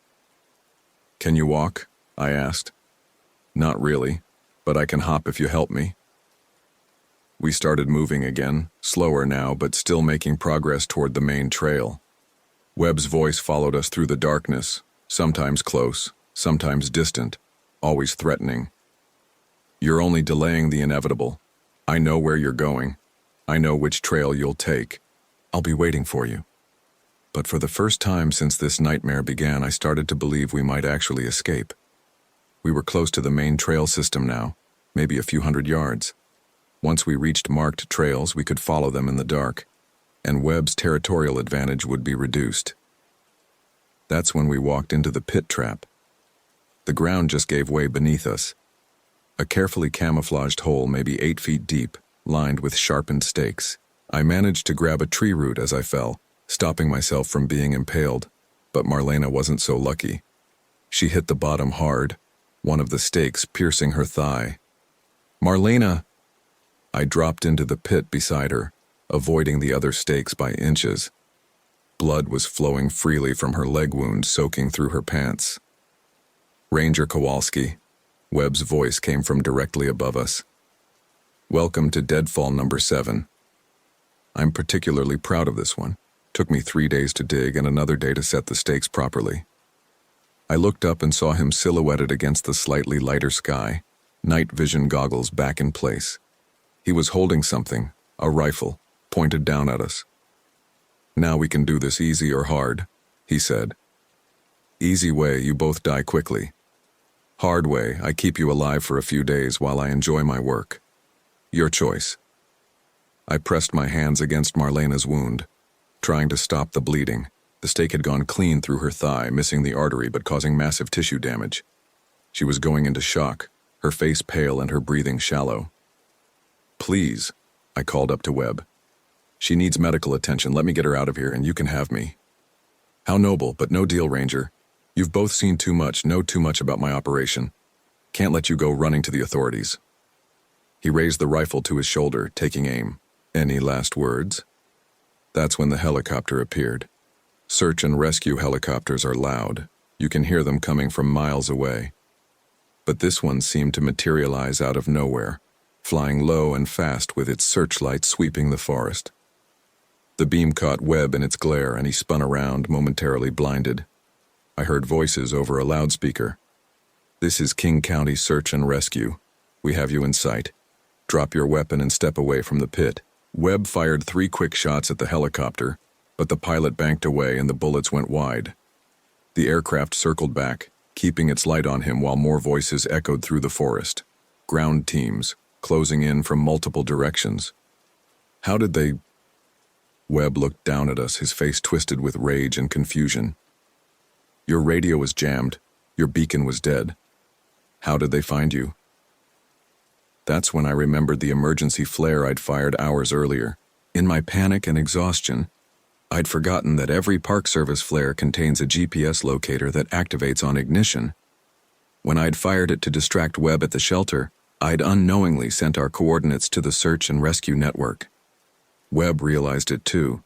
Can you walk? I asked. Not really, but I can hop if you help me. We started moving again, slower now, but still making progress toward the main trail. Webb's voice followed us through the darkness, sometimes close, sometimes distant, always threatening. You're only delaying the inevitable. I know where you're going. I know which trail you'll take. I'll be waiting for you. But for the first time since this nightmare began, I started to believe we might actually escape. We were close to the main trail system now, maybe a few hundred yards. Once we reached marked trails, we could follow them in the dark, and Webb's territorial advantage would be reduced. That's when we walked into the pit trap. The ground just gave way beneath us. A carefully camouflaged hole maybe 8 feet deep, lined with sharpened stakes. I managed to grab a tree root as I fell, stopping myself from being impaled, but Marlena wasn't so lucky. She hit the bottom hard, one of the stakes piercing her thigh. Marlena! I dropped into the pit beside her, avoiding the other stakes by inches. Blood was flowing freely from her leg wound, soaking through her pants. Ranger Kowalski, Webb's voice came from directly above us. Welcome to Deadfall number 7. I'm particularly proud of this one. Took me 3 days to dig and another day to set the stakes properly. I looked up and saw him silhouetted against the slightly lighter sky, night vision goggles back in place. He was holding something, a rifle, pointed down at us. Now we can do this easy or hard, he said. Easy way, you both die quickly. Hard way, I keep you alive for a few days while I enjoy my work. Your choice. I pressed my hands against Marlena's wound, trying to stop the bleeding. The stake had gone clean through her thigh, missing the artery but causing massive tissue damage. She was going into shock, her face pale and her breathing shallow. "Please," I called up to Webb. "She needs medical attention. Let me get her out of here and you can have me." "How noble, but no deal, Ranger. You've both seen too much, know too much about my operation. Can't let you go running to the authorities." He raised the rifle to his shoulder, taking aim. "Any last words?" That's when the helicopter appeared. Search and rescue helicopters are loud. You can hear them coming from miles away. But this one seemed to materialize out of nowhere, flying low and fast with its searchlight sweeping the forest. The beam caught Webb in its glare and he spun around, momentarily blinded. I heard voices over a loudspeaker. "This is King County Search and Rescue. We have you in sight. Drop your weapon and step away from the pit." Webb fired 3 quick shots at the helicopter, but the pilot banked away and the bullets went wide. The aircraft circled back, keeping its light on him while more voices echoed through the forest. Ground teams, closing in from multiple directions. How did they... Webb looked down at us, his face twisted with rage and confusion. "Your radio was jammed. Your beacon was dead. How did they find you?" That's when I remembered the emergency flare I'd fired hours earlier. In my panic and exhaustion, I'd forgotten that every Park Service flare contains a GPS locator that activates on ignition. When I'd fired it to distract Webb at the shelter, I'd unknowingly sent our coordinates to the search and rescue network. Webb realized it too.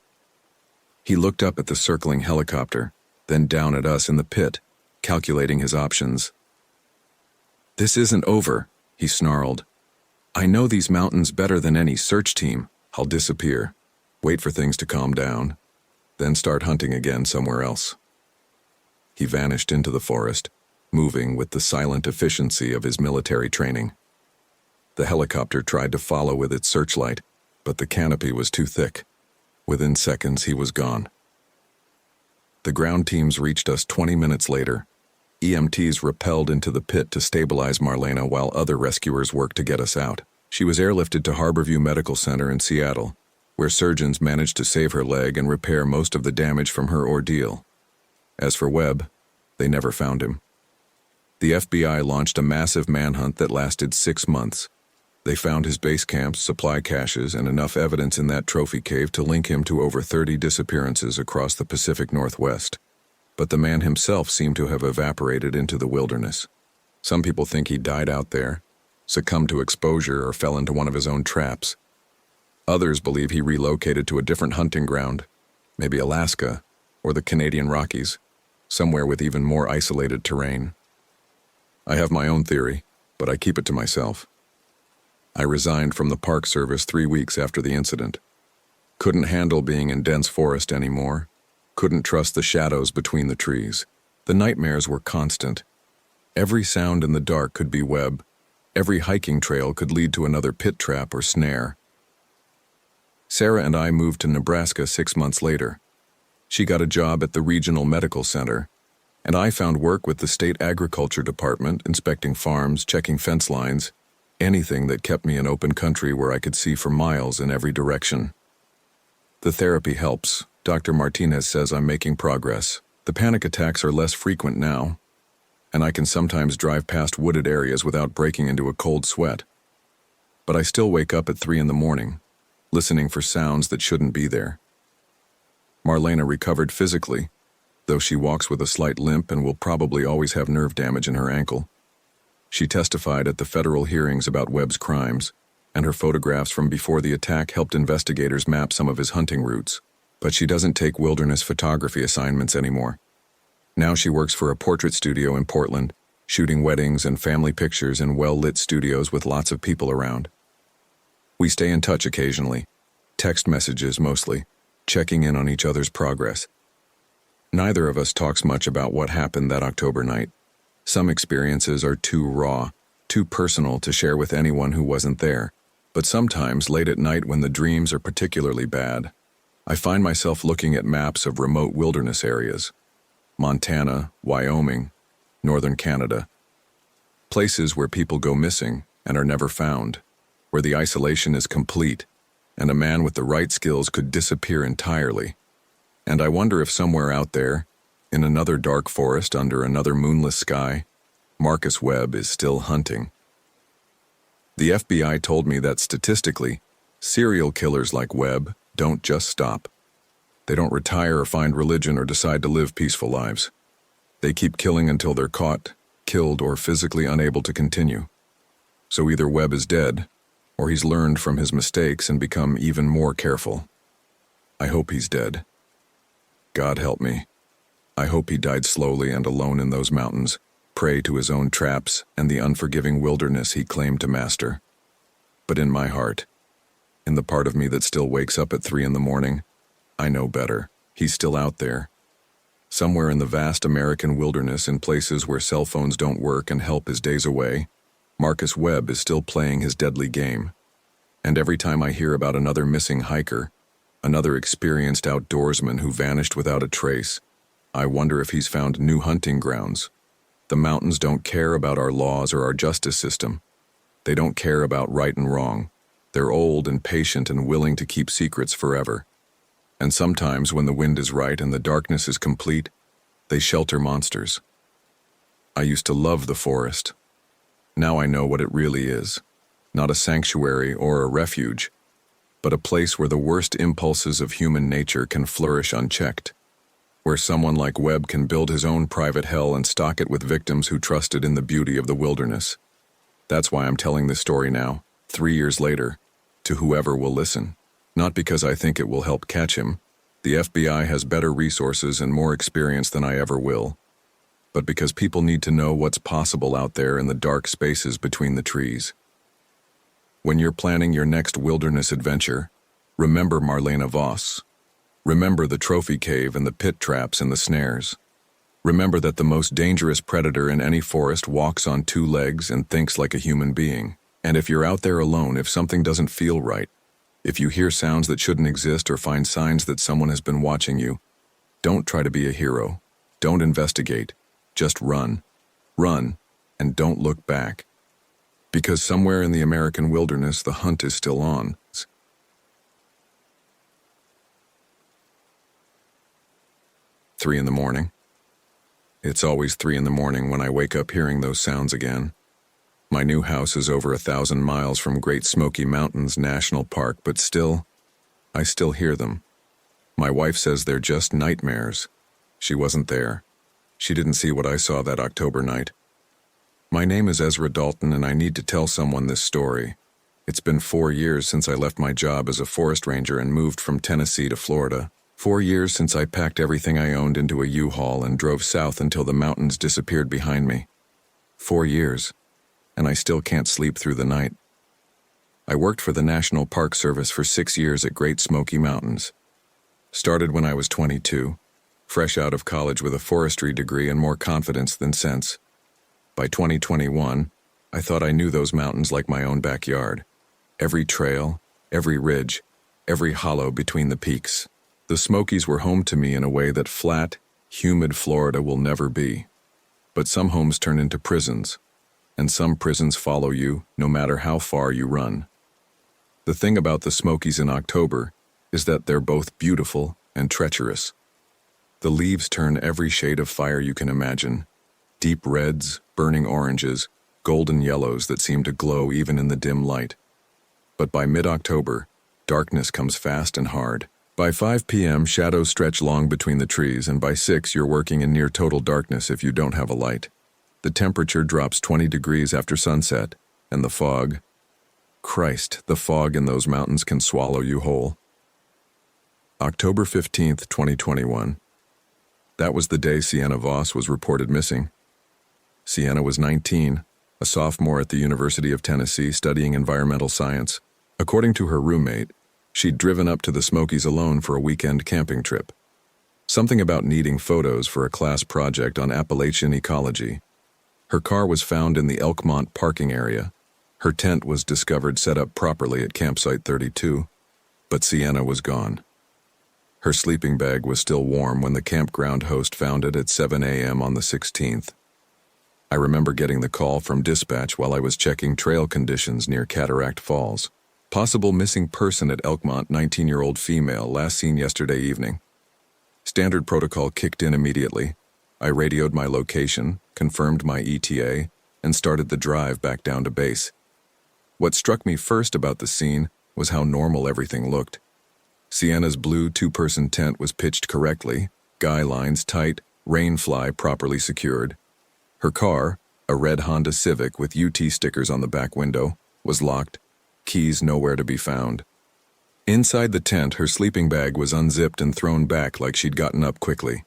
He looked up at the circling helicopter, then down at us in the pit, calculating his options. "This isn't over," he snarled. "I know these mountains better than any search team. I'll disappear, wait for things to calm down, then start hunting again somewhere else." He vanished into the forest, moving with the silent efficiency of his military training. The helicopter tried to follow with its searchlight, but the canopy was too thick. Within seconds, he was gone. The ground teams reached us 20 minutes later. EMTs rappelled into the pit to stabilize Marlena while other rescuers worked to get us out. She was airlifted to Harborview Medical Center in Seattle, where surgeons managed to save her leg and repair most of the damage from her ordeal. As for Webb, they never found him. The FBI launched a massive manhunt that lasted 6 months. They found his base camps, supply caches, and enough evidence in that trophy cave to link him to over 30 disappearances across the Pacific Northwest. But the man himself seemed to have evaporated into the wilderness. Some people think he died out there, succumbed to exposure, or fell into one of his own traps. Others believe he relocated to a different hunting ground, maybe Alaska or the Canadian Rockies, somewhere with even more isolated terrain. I have my own theory, but I keep it to myself. I resigned from the Park Service 3 weeks after the incident. Couldn't handle being in dense forest anymore. Couldn't trust the shadows between the trees. The nightmares were constant. Every sound in the dark could be Webb. Every hiking trail could lead to another pit trap or snare. Sarah and I moved to Nebraska 6 months later. She got a job at the Regional Medical Center, and I found work with the State Agriculture Department, inspecting farms, checking fence lines, anything that kept me in open country where I could see for miles in every direction. The therapy helps. Dr. Martinez says I'm making progress. The panic attacks are less frequent now, and I can sometimes drive past wooded areas without breaking into a cold sweat. But I still wake up at 3 in the morning, listening for sounds that shouldn't be there. Marlena recovered physically, though she walks with a slight limp and will probably always have nerve damage in her ankle. She testified at the federal hearings about Webb's crimes, and her photographs from before the attack helped investigators map some of his hunting routes. But she doesn't take wilderness photography assignments anymore. Now she works for a portrait studio in Portland, shooting weddings and family pictures in well-lit studios with lots of people around. We stay in touch occasionally, text messages mostly, checking in on each other's progress. Neither of us talks much about what happened that October night. Some experiences are too raw, too personal to share with anyone who wasn't there. But sometimes, late at night when the dreams are particularly bad, I find myself looking at maps of remote wilderness areas. Montana, Wyoming, northern Canada. Places where people go missing and are never found, where the isolation is complete, and a man with the right skills could disappear entirely. And I wonder if somewhere out there, in another dark forest under another moonless sky, Marcus Webb is still hunting. The FBI told me that statistically, serial killers like Webb don't just stop. They don't retire or find religion or decide to live peaceful lives. They keep killing until they're caught, killed, or physically unable to continue. So either Webb is dead, or he's learned from his mistakes and become even more careful. I hope he's dead. God help me. I hope he died slowly and alone in those mountains, prey to his own traps and the unforgiving wilderness he claimed to master. But in my heart, in the part of me that still wakes up at 3 a.m, I know better. He's still out there. Somewhere in the vast American wilderness, in places where cell phones don't work and help is days away, Marcus Webb is still playing his deadly game. And every time I hear about another missing hiker, another experienced outdoorsman who vanished without a trace, I wonder if he's found new hunting grounds. The mountains don't care about our laws or our justice system. They don't care about right and wrong. They're old and patient and willing to keep secrets forever. And sometimes when the wind is right and the darkness is complete, they shelter monsters. I used to love the forest. Now I know what it really is. Not a sanctuary or a refuge, but a place where the worst impulses of human nature can flourish unchecked. Where someone like Webb can build his own private hell and stock it with victims who trusted in the beauty of the wilderness. That's why I'm telling this story now, 3 years later, to whoever will listen. Not because I think it will help catch him. The FBI has better resources and more experience than I ever will. But because people need to know what's possible out there in the dark spaces between the trees. When you're planning your next wilderness adventure, remember Sienna Voss. Remember the trophy cave and the pit traps and the snares. Remember that the most dangerous predator in any forest walks on 2 legs and thinks like a human being. And if you're out there alone, if something doesn't feel right, if you hear sounds that shouldn't exist or find signs that someone has been watching you, don't try to be a hero. Don't investigate. Just run. Run, and don't look back. Because somewhere in the American wilderness, the hunt is still on. 3 a.m. It's always 3 a.m. when I wake up hearing those sounds again. My new house is over 1,000 miles from Great Smoky Mountains National Park, but I still hear them. My wife says they're just nightmares. She wasn't there. She didn't see what I saw that October night. My name is Ezra Dalton, and I need to tell someone this story. It's been 4 years since I left my job as a forest ranger and moved from Tennessee to Florida. 4 years since I packed everything I owned into a U-Haul and drove south until the mountains disappeared behind me. 4 years. And I still can't sleep through the night. I worked for the National Park Service for 6 years at Great Smoky Mountains. Started when I was 22, fresh out of college with a forestry degree and more confidence than sense. By 2021, I thought I knew those mountains like my own backyard. Every trail, every ridge, every hollow between the peaks. The Smokies were home to me in a way that flat, humid Florida will never be. But some homes turn into prisons. And some prisons follow you, no matter how far you run. The thing about the Smokies in October is that they're both beautiful and treacherous. The leaves turn every shade of fire you can imagine. Deep reds, burning oranges, golden yellows that seem to glow even in the dim light. But by mid-October, darkness comes fast and hard. By 5 p.m., shadows stretch long between the trees, and by 6, you're working in near total darkness if you don't have a light. The temperature drops 20 degrees after sunset, and the fog. Christ, the fog in those mountains can swallow you whole. October 15th, 2021. That was the day Sienna Voss was reported missing. Sienna was 19, a sophomore at the University of Tennessee studying environmental science. According to her roommate, she'd driven up to the Smokies alone for a weekend camping trip. Something about needing photos for a class project on Appalachian ecology. Her car was found in the Elkmont parking area. Her tent was discovered set up properly at campsite 32, but Sienna was gone. Her sleeping bag was still warm when the campground host found it at 7 a.m. on the 16th. I remember getting the call from dispatch while I was checking trail conditions near Cataract Falls. Possible missing person at Elkmont, 19-year-old female, last seen yesterday evening. Standard protocol kicked in immediately. I radioed my location, confirmed my ETA, and started the drive back down to base. What struck me first about the scene was how normal everything looked. Sienna's blue two-person tent was pitched correctly, guy lines tight, rain fly properly secured. Her car, a red Honda Civic with UT stickers on the back window, was locked, keys nowhere to be found. Inside the tent, her sleeping bag was unzipped and thrown back like she'd gotten up quickly.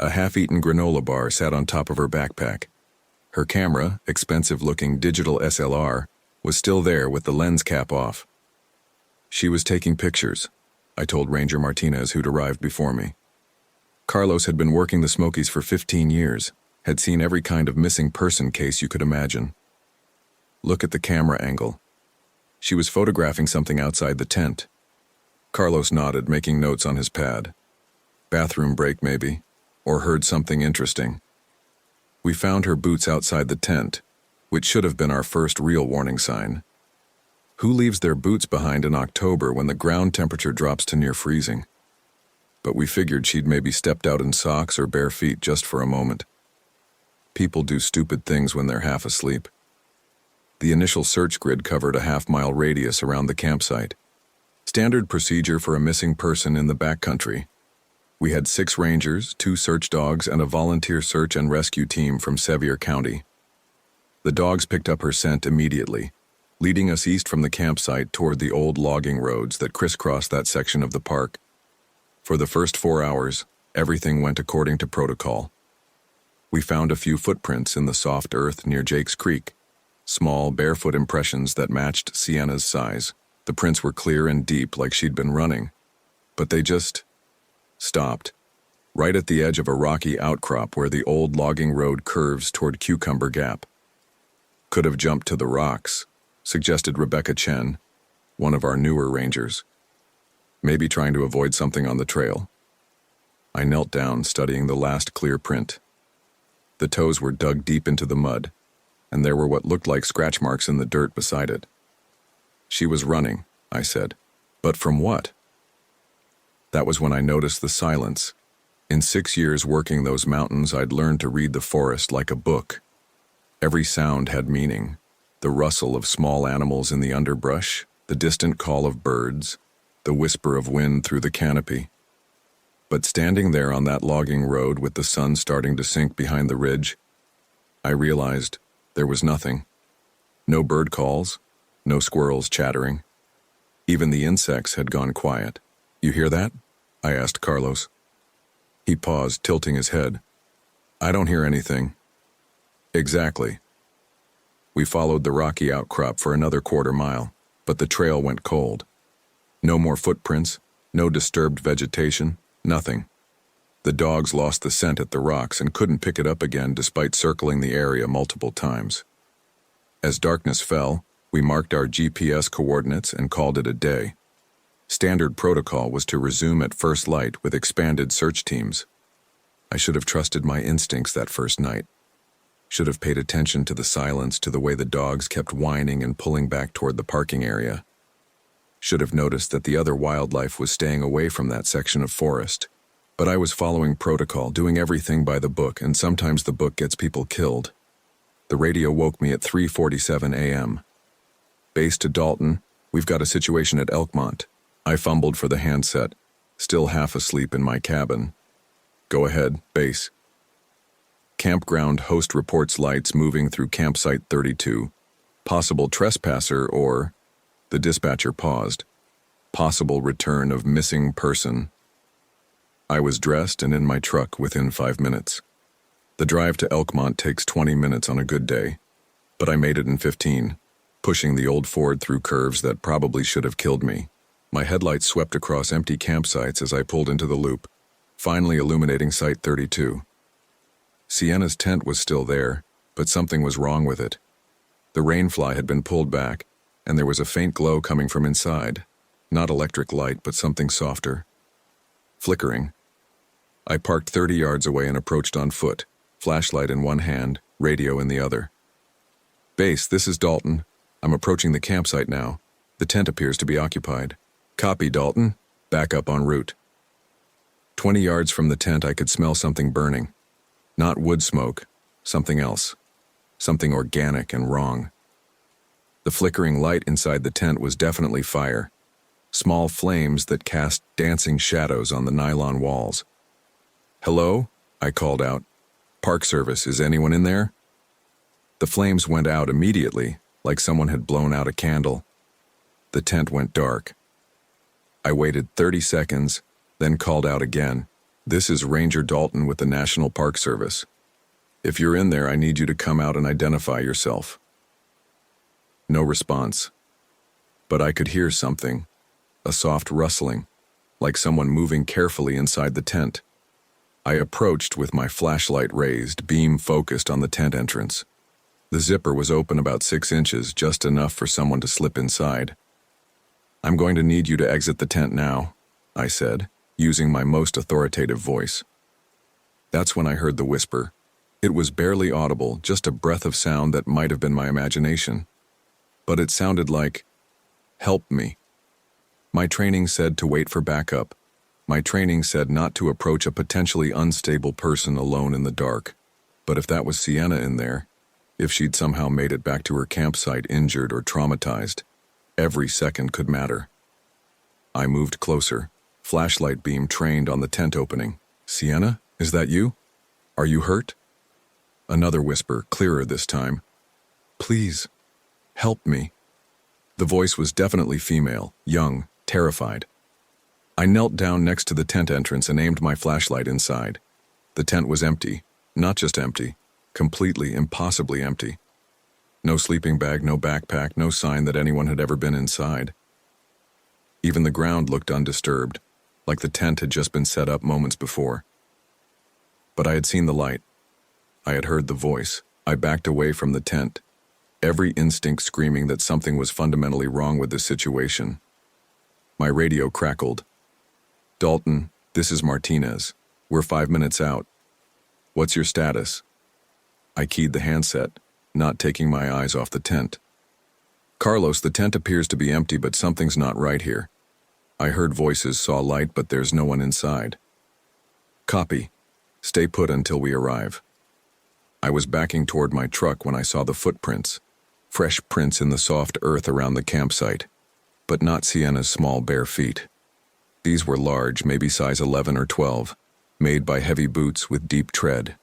A half-eaten granola bar sat on top of her backpack. Her camera, expensive-looking digital SLR, was still there with the lens cap off. She was taking pictures, I told Ranger Martinez, who'd arrived before me. Carlos had been working the Smokies for 15 years, had seen every kind of missing person case you could imagine. Look at the camera angle. She was photographing something outside the tent. Carlos nodded, making notes on his pad. Bathroom break, maybe, or heard something interesting. We found her boots outside the tent, which should have been our first real warning sign. Who leaves their boots behind in October when the ground temperature drops to near freezing? But we figured she'd maybe stepped out in socks or bare feet just for a moment. People do stupid things when they're half asleep. The initial search grid covered a half-mile radius around the campsite. Standard procedure for a missing person in the backcountry. We had 6 rangers, 2 search dogs, and a volunteer search and rescue team from Sevier County. The dogs picked up her scent immediately, leading us east from the campsite toward the old logging roads that crisscrossed that section of the park. For the first 4 hours, everything went according to protocol. We found a few footprints in the soft earth near Jake's Creek, small, barefoot impressions that matched Sienna's size. The prints were clear and deep like she'd been running, but they just stopped, right at the edge of a rocky outcrop where the old logging road curves toward Cucumber Gap. Could have jumped to the rocks, suggested Rebecca Chen, one of our newer rangers. Maybe trying to avoid something on the trail. I knelt down, studying the last clear print. The toes were dug deep into the mud, and there were what looked like scratch marks in the dirt beside it. She was running, I said. But from what? That was when I noticed the silence. In 6 years working those mountains, I'd learned to read the forest like a book. Every sound had meaning. The rustle of small animals in the underbrush, the distant call of birds, the whisper of wind through the canopy. But standing there on that logging road with the sun starting to sink behind the ridge, I realized there was nothing. No bird calls, no squirrels chattering. Even the insects had gone quiet. You hear that? I asked Carlos. He paused, tilting his head. I don't hear anything. Exactly. We followed the rocky outcrop for another quarter mile, but the trail went cold. No more footprints, no disturbed vegetation, nothing. The dogs lost the scent at the rocks and couldn't pick it up again despite circling the area multiple times. As darkness fell, we marked our GPS coordinates and called it a day. Standard protocol was to resume at first light with expanded search teams. I should have trusted my instincts that first night. Should have paid attention to the silence, to the way the dogs kept whining and pulling back toward the parking area. Should have noticed that the other wildlife was staying away from that section of forest. But I was following protocol, doing everything by the book, and sometimes the book gets people killed. The radio woke me at 3:47 a.m. Base to Dalton, we've got a situation at Elkmont. I fumbled for the handset, still half asleep in my cabin. Go ahead, base. Campground host reports lights moving through campsite 32. Possible trespasser or... The dispatcher paused. Possible return of missing person. I was dressed and in my truck within 5 minutes. The drive to Elkmont takes 20 minutes on a good day, but I made it in 15, pushing the old Ford through curves that probably should have killed me. My headlights swept across empty campsites as I pulled into the loop, finally illuminating Site 32. Sienna's tent was still there, but something was wrong with it. The rainfly had been pulled back, and there was a faint glow coming from inside. Not electric light, but something softer. Flickering. I parked 30 yards away and approached on foot, flashlight in one hand, radio in the other. Base, this is Dalton. I'm approaching the campsite now. The tent appears to be occupied. Copy, Dalton. Back up en route. 20 yards from the tent, I could smell something burning. Not wood smoke, something else. something organic and wrong. The flickering light inside the tent was definitely fire, small flames that cast dancing shadows on the nylon walls. "Hello?" I called out. "Park Service, is anyone in there?" The flames went out immediately, like someone had blown out a candle. The tent went dark. I waited 30 seconds, then called out again. "This is Ranger Dalton with the National Park Service. If you're in there, I need you to come out and identify yourself." No response. But I could hear something, a soft rustling, like someone moving carefully inside the tent. I approached with my flashlight raised, beam focused on the tent entrance. The zipper was open about 6 inches, just enough for someone to slip inside. "I'm going to need you to exit the tent now," I said, using my most authoritative voice. That's when I heard the whisper. It was barely audible, just a breath of sound that might have been my imagination. But it sounded like, "Help me." My training said to wait for backup. My training said not to approach a potentially unstable person alone in the dark. But if that was Sienna in there, if she'd somehow made it back to her campsite injured or traumatized, every second could matter. I moved closer, flashlight beam trained on the tent opening. "Sienna, is that you? Are you hurt?" Another whisper, clearer this time. "Please, help me." The voice was definitely female, young, terrified. I knelt down next to the tent entrance and aimed my flashlight inside. The tent was empty, not just empty, completely, impossibly empty. No sleeping bag, no backpack, no sign that anyone had ever been inside. Even the ground looked undisturbed, like the tent had just been set up moments before. But I had seen the light. I had heard the voice. I backed away from the tent, every instinct screaming that something was fundamentally wrong with this situation. My radio crackled. "Dalton, this is Martinez. We're 5 minutes out. What's your status?" I keyed the handset, not taking my eyes off the tent. "Carlos, the tent appears to be empty, but something's not right here. I heard voices, saw light, but there's no one inside." "Copy. Stay put until we arrive." I was backing toward my truck when I saw the footprints, fresh prints in the soft earth around the campsite, but not Sienna's small bare feet. These were large, maybe size 11 or 12, made by heavy boots with deep tread.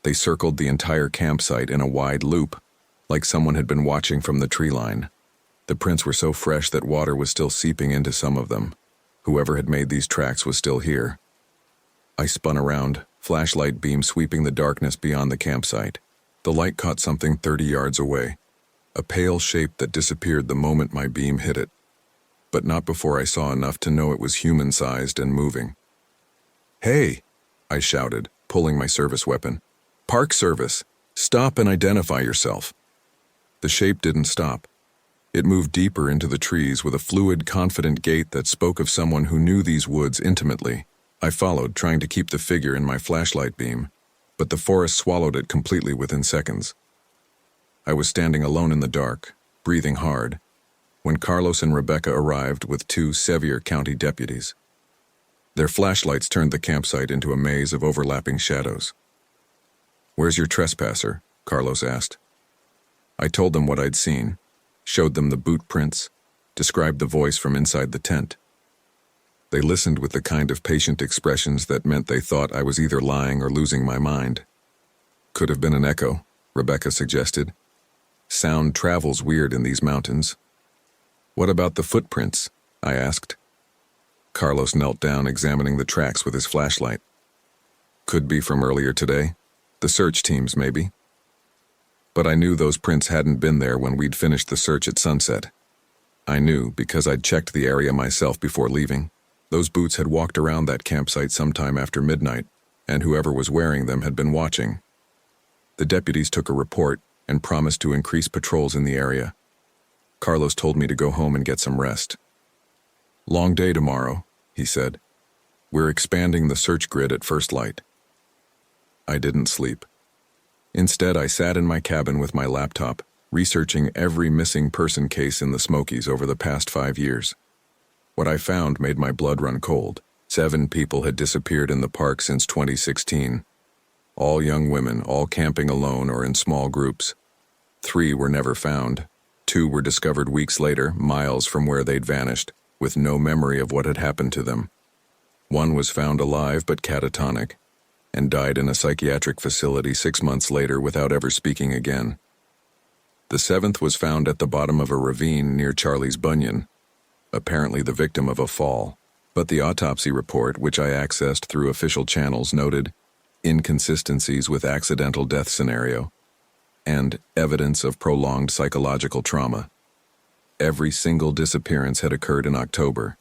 They circled the entire campsite in a wide loop, like someone had been watching from the tree line. The prints were so fresh that water was still seeping into some of them. Whoever had made these tracks was still here. I spun around, flashlight beam sweeping the darkness beyond the campsite. The light caught something 30 yards away, a pale shape that disappeared the moment my beam hit it, but not before I saw enough to know it was human-sized and moving. "Hey!" I shouted, pulling my service weapon. "Park Service! Stop and identify yourself!" The shape didn't stop. It moved deeper into the trees with a fluid, confident gait that spoke of someone who knew these woods intimately. I followed, trying to keep the figure in my flashlight beam, but the forest swallowed it completely within seconds. I was standing alone in the dark, breathing hard, when Carlos and Rebecca arrived with 2 Sevier County deputies. Their flashlights turned the campsite into a maze of overlapping shadows. "Where's your trespasser?" Carlos asked. I told them what I'd seen, showed them the boot prints, described the voice from inside the tent. They listened with the kind of patient expressions that meant they thought I was either lying or losing my mind. "Could have been an echo," Rebecca suggested. "Sound travels weird in these mountains." "What about the footprints?" I asked. Carlos knelt down, examining the tracks with his flashlight. "Could be from earlier today. The search teams, maybe." But I knew those prints hadn't been there when we'd finished the search at sunset. I knew because I'd checked the area myself before leaving. Those boots had walked around that campsite sometime after midnight, and whoever was wearing them had been watching. The deputies took a report and promised to increase patrols in the area. Carlos told me to go home and get some rest. "Long day tomorrow," he said. "We're expanding the search grid at first light." I didn't sleep. Instead, I sat in my cabin with my laptop, researching every missing person case in the Smokies over the past 5 years. What I found made my blood run cold. 7 people had disappeared in the park since 2016. All young women, all camping alone or in small groups. 3 were never found. 2 were discovered weeks later, miles from where they'd vanished, with no memory of what had happened to them. 1 was found alive but catatonic, and died in a psychiatric facility 6 months later without ever speaking again. The 7th was found at the bottom of a ravine near Charlie's Bunyan, apparently the victim of a fall, but the autopsy report, which I accessed through official channels, noted inconsistencies with accidental death scenario and evidence of prolonged psychological trauma. Every single disappearance had occurred in October.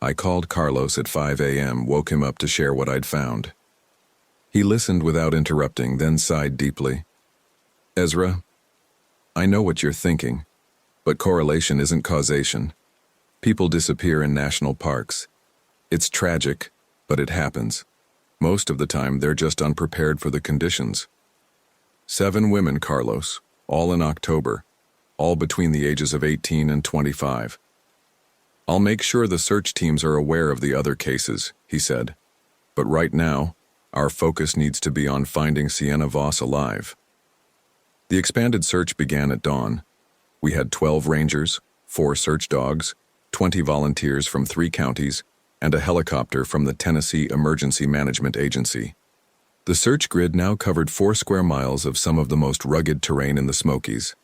I called Carlos at 5 a.m., woke him up to share what I'd found. He listened without interrupting, then sighed deeply. Ezra, I know what you're thinking, but correlation isn't causation. People disappear in national parks. It's tragic, but it happens. Most of the time, they're just unprepared for the conditions. 7 women, Carlos, all in October, all between the ages of 18 and 25. I'll make sure the search teams are aware of the other cases, he said. But right now, our focus needs to be on finding Sienna Voss alive. The expanded search began at dawn. We had 12 rangers, 4 search dogs, 20 volunteers from 3 counties, and a helicopter from the Tennessee Emergency Management Agency. The search grid now covered 4 square miles of some of the most rugged terrain in the Smokies.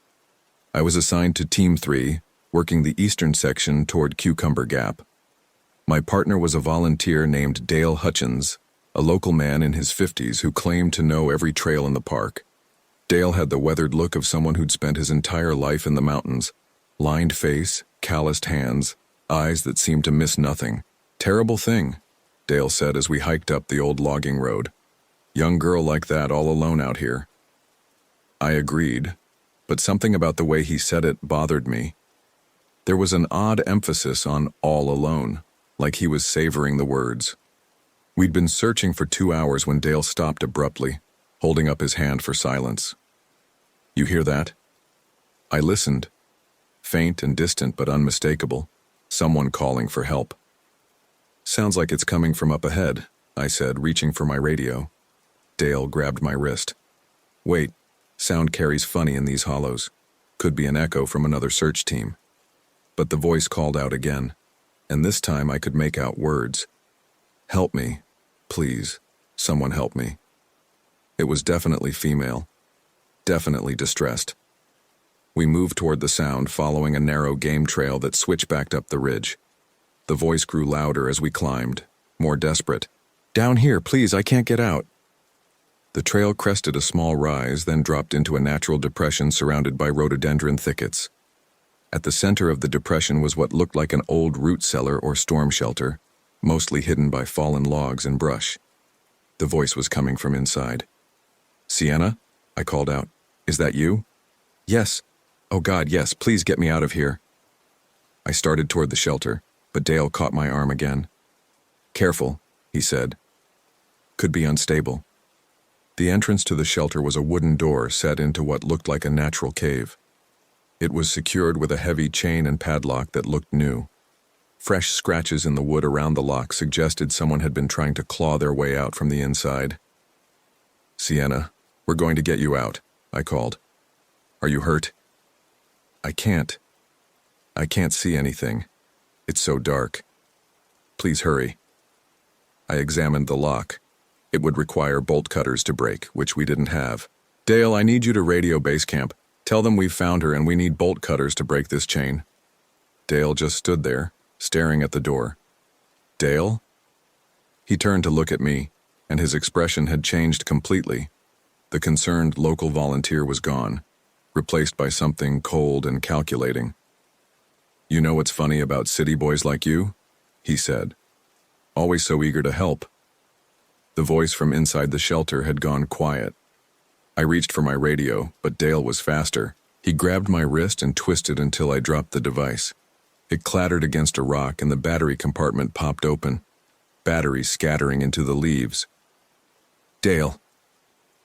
I was assigned to Team 3, working the eastern section toward Cucumber Gap. My partner was a volunteer named Dale Hutchins, a local man in his 50s who claimed to know every trail in the park. Dale had the weathered look of someone who'd spent his entire life in the mountains. Lined face, calloused hands, eyes that seemed to miss nothing. Terrible thing, Dale said as we hiked up the old logging road. Young girl like that all alone out here. I agreed, but something about the way he said it bothered me. There was an odd emphasis on all alone, like he was savoring the words. We'd been searching for 2 hours when Dale stopped abruptly, holding up his hand for silence. You hear that? I listened. Faint and distant but unmistakable. Someone calling for help. Sounds like it's coming from up ahead, I said, reaching for my radio. Dale grabbed my wrist. Wait, sound carries funny in these hollows. Could be an echo from another search team. But the voice called out again, and this time I could make out words. Help me, please. Someone help me. It was definitely female. Definitely distressed. We moved toward the sound, following a narrow game trail that switchbacked up the ridge. The voice grew louder as we climbed, more desperate. Down here, please, I can't get out. The trail crested a small rise, then dropped into a natural depression surrounded by rhododendron thickets. At the center of the depression was what looked like an old root cellar or storm shelter, mostly hidden by fallen logs and brush. The voice was coming from inside. Sienna? I called out. Is that you? Yes. Oh God, yes, please get me out of here. I started toward the shelter, but Dale caught my arm again. Careful, he said. Could be unstable. The entrance to the shelter was a wooden door set into what looked like a natural cave. It was secured with a heavy chain and padlock that looked new. Fresh scratches in the wood around the lock suggested someone had been trying to claw their way out from the inside. Sienna, we're going to get you out, I called. Are you hurt? I can't see anything. It's so dark. Please hurry. I examined the lock. It would require bolt cutters to break, which we didn't have. Dale, I need you to radio base camp. Tell them we've found her and we need bolt cutters to break this chain. Dale just stood there, staring at the door. Dale? He turned to look at me, and his expression had changed completely. The concerned local volunteer was gone, replaced by something cold and calculating. You know what's funny about city boys like you? He said. Always so eager to help. The voice from inside the shelter had gone quiet. I reached for my radio, but Dale was faster. He grabbed my wrist and twisted until I dropped the device. It clattered against a rock and the battery compartment popped open, batteries scattering into the leaves. Dale,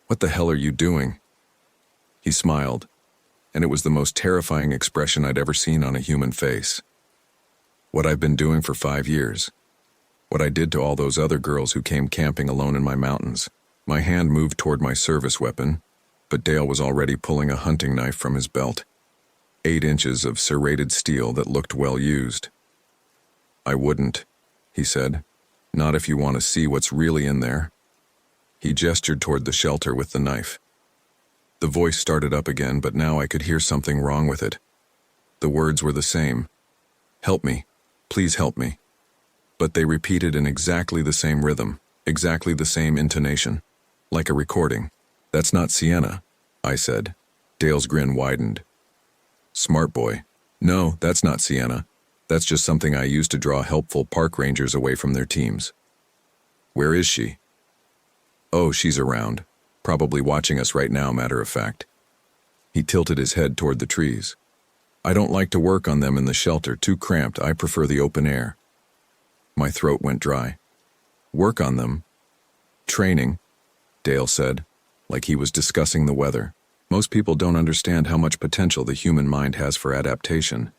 what the hell are you doing? He smiled, and it was the most terrifying expression I'd ever seen on a human face. What I've been doing for 5 years. What I did to all those other girls who came camping alone in my mountains. My hand moved toward my service weapon, but Dale was already pulling a hunting knife from his belt. 8 inches of serrated steel that looked well used. "I wouldn't," he said. "Not if you want to see what's really in there." He gestured toward the shelter with the knife. The voice started up again, but now I could hear something wrong with it. The words were the same. "Help me. Please help me." But they repeated in exactly the same rhythm, exactly the same intonation, like a recording. "That's not Sienna," I said. Dale's grin widened. "Smart boy. No, that's not Sienna. That's just something I use to draw helpful park rangers away from their teams." "Where is she?" "Oh, she's around. Probably watching us right now, matter of fact." He tilted his head toward the trees. "I don't like to work on them in the shelter, too cramped. I prefer the open air." My throat went dry. "Work on them?" "Training," Dale said, like he was discussing the weather. "Most people don't understand how much potential the human mind has for adaptation.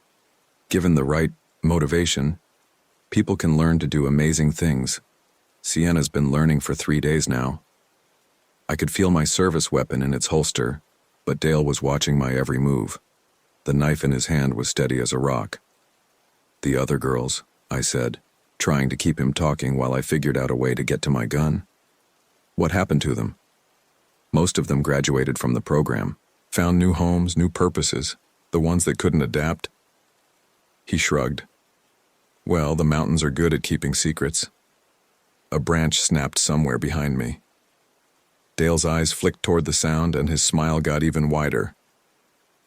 Given the right motivation, people can learn to do amazing things. Sienna's been learning for 3 days now." I could feel my service weapon in its holster, but Dale was watching my every move. The knife in his hand was steady as a rock. "The other girls," I said, trying to keep him talking while I figured out a way to get to my gun. "What happened to them?" "Most of them graduated from the program, found new homes, new purposes, the ones that couldn't adapt." He shrugged. "Well, the mountains are good at keeping secrets." A branch snapped somewhere behind me. Dale's eyes flicked toward the sound and his smile got even wider.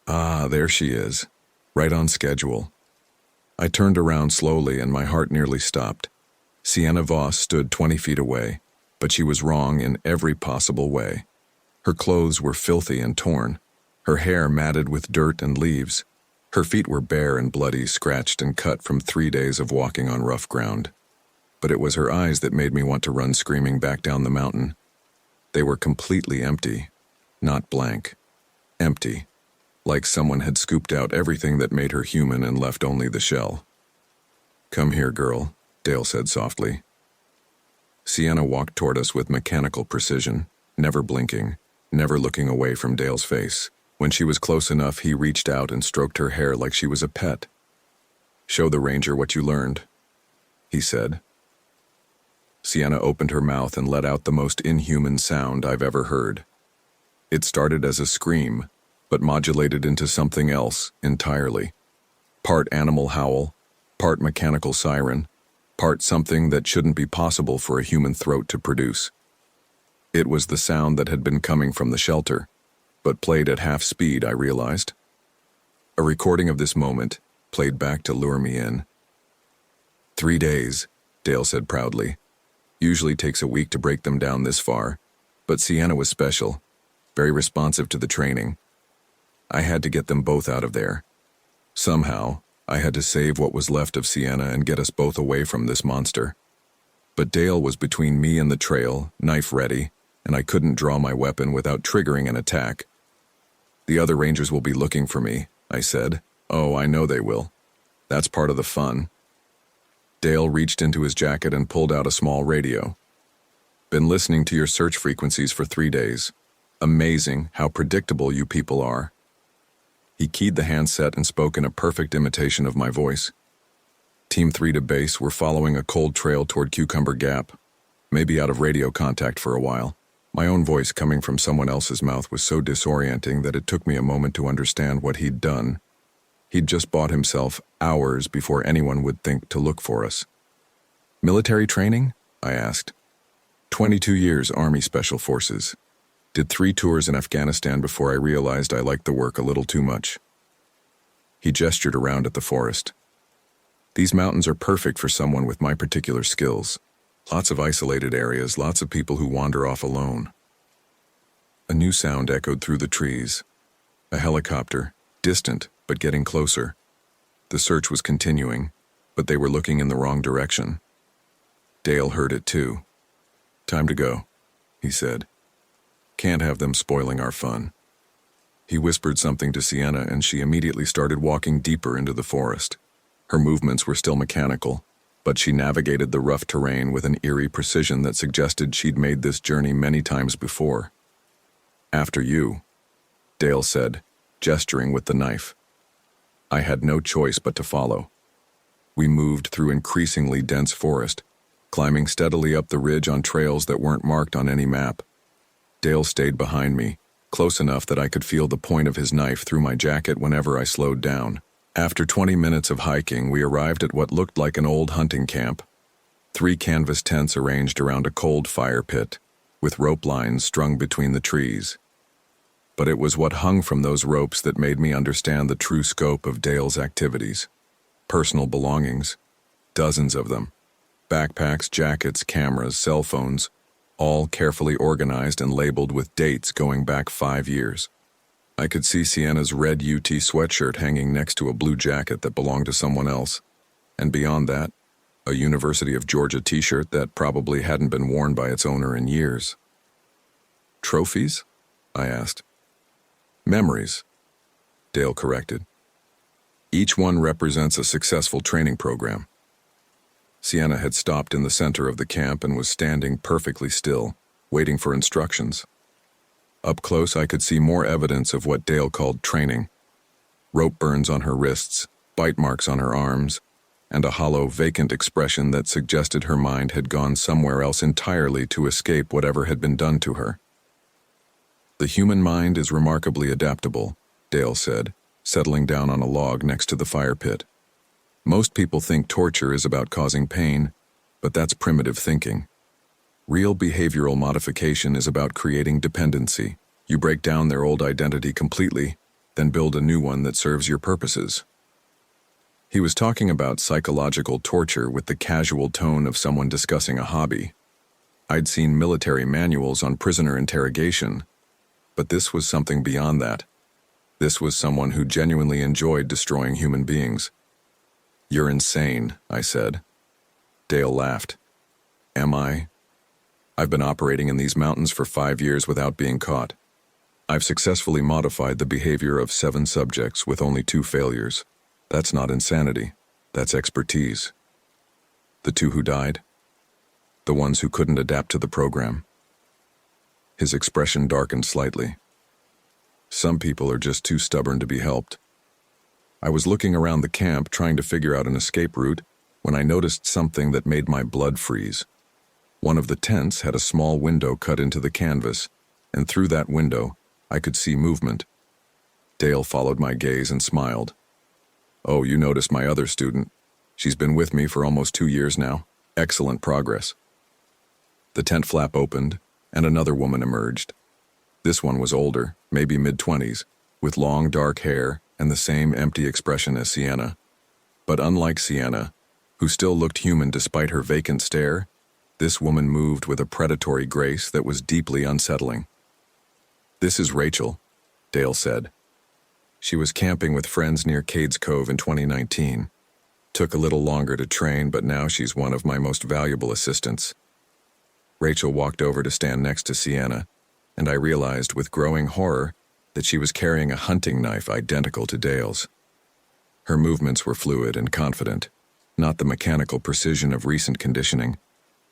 "Ah, there she is. Right on schedule." I turned around slowly and my heart nearly stopped. Sienna Voss stood 20 feet away, but she was wrong in every possible way. Her clothes were filthy and torn, her hair matted with dirt and leaves. Her feet were bare and bloody, scratched and cut from 3 days of walking on rough ground. But it was her eyes that made me want to run screaming back down the mountain. They were completely empty, not blank. Empty, like someone had scooped out everything that made her human and left only the shell. "Come here, girl," Dale said softly. Sienna walked toward us with mechanical precision, never blinking, never looking away from Dale's face. When she was close enough, he reached out and stroked her hair like she was a pet. "Show the ranger what you learned," he said. Sienna opened her mouth and let out the most inhuman sound I've ever heard. It started as a scream, but modulated into something else entirely. Part animal howl, part mechanical siren, part something that shouldn't be possible for a human throat to produce. It was the sound that had been coming from the shelter, but played at half speed, I realized. A recording of this moment, played back to lure me in. 3 days, Dale said proudly. Usually takes a week to break them down this far, but Sienna was special, very responsive to the training. I had to get them both out of there. Somehow, I had to save what was left of Sienna and get us both away from this monster. But Dale was between me and the trail, knife ready, and I couldn't draw my weapon without triggering an attack. "The other rangers will be looking for me," I said. "Oh, I know they will. That's part of the fun." Dale reached into his jacket and pulled out a small radio. "Been listening to your search frequencies for 3 days. Amazing how predictable you people are." He keyed the handset and spoke in a perfect imitation of my voice. "Team 3 to base, we're following a cold trail toward Cucumber Gap. Maybe out of radio contact for a while." My own voice coming from someone else's mouth was so disorienting that it took me a moment to understand what he'd done. He'd just bought himself hours before anyone would think to look for us. "Military training?" I asked. 22 years Army Special Forces. Did 3 tours in Afghanistan before I realized I liked the work a little too much. He gestured around at the forest. "These mountains are perfect for someone with my particular skills. Lots of isolated areas, lots of people who wander off alone." A new sound echoed through the trees. A helicopter, distant but getting closer. The search was continuing, but they were looking in the wrong direction. Dale heard it too. "Time to go," he said. "Can't have them spoiling our fun." He whispered something to Sienna and she immediately started walking deeper into the forest. Her movements were still mechanical, but she navigated the rough terrain with an eerie precision that suggested she'd made this journey many times before. "After you," Dale said, gesturing with the knife. I had no choice but to follow. We moved through increasingly dense forest, climbing steadily up the ridge on trails that weren't marked on any map. Dale stayed behind me, close enough that I could feel the point of his knife through my jacket whenever I slowed down. After 20 minutes of hiking, we arrived at what looked like an old hunting camp. 3 canvas tents arranged around a cold fire pit, with rope lines strung between the trees. But it was what hung from those ropes that made me understand the true scope of Dale's activities. Personal belongings, dozens of them. Backpacks, jackets, cameras, cell phones, all carefully organized and labeled with dates going back 5 years. I could see Sienna's red UT sweatshirt hanging next to a blue jacket that belonged to someone else, and beyond that, a University of Georgia t-shirt that probably hadn't been worn by its owner in years. Trophies? I asked. Memories, Dale corrected. Each one represents a successful training program. Sienna had stopped in the center of the camp and was standing perfectly still, waiting for instructions. Up close, I could see more evidence of what Dale called training. Rope burns on her wrists, bite marks on her arms, and a hollow, vacant expression that suggested her mind had gone somewhere else entirely to escape whatever had been done to her. The human mind is remarkably adaptable, Dale said, settling down on a log next to the fire pit. Most people think torture is about causing pain, but that's primitive thinking. Real behavioral modification is about creating dependency. You break down their old identity completely, then build a new one that serves your purposes. He was talking about psychological torture with the casual tone of someone discussing a hobby. I'd seen military manuals on prisoner interrogation, but this was something beyond that. This was someone who genuinely enjoyed destroying human beings. You're insane, I said. Dale laughed. Am I? I've been operating in these mountains for 5 years without being caught. I've successfully modified the behavior of 7 subjects with only 2 failures. That's not insanity. That's expertise. The 2 who died? The ones who couldn't adapt to the program. His expression darkened slightly. Some people are just too stubborn to be helped. I was looking around the camp trying to figure out an escape route when I noticed something that made my blood freeze. One of the tents had a small window cut into the canvas, and through that window, I could see movement. Dale followed my gaze and smiled. Oh, you noticed my other student. She's been with me for almost 2 years now. Excellent progress. The tent flap opened, and another woman emerged. This one was older, maybe mid-20s, with long dark hair and the same empty expression as Sienna. But unlike Sienna, who still looked human despite her vacant stare, this woman moved with a predatory grace that was deeply unsettling. This is Rachel, Dale said. She was camping with friends near Cades Cove in 2019. Took a little longer to train, but now she's one of my most valuable assistants. Rachel walked over to stand next to Sienna, and I realized with growing horror that she was carrying a hunting knife identical to Dale's. Her movements were fluid and confident, not the mechanical precision of recent conditioning,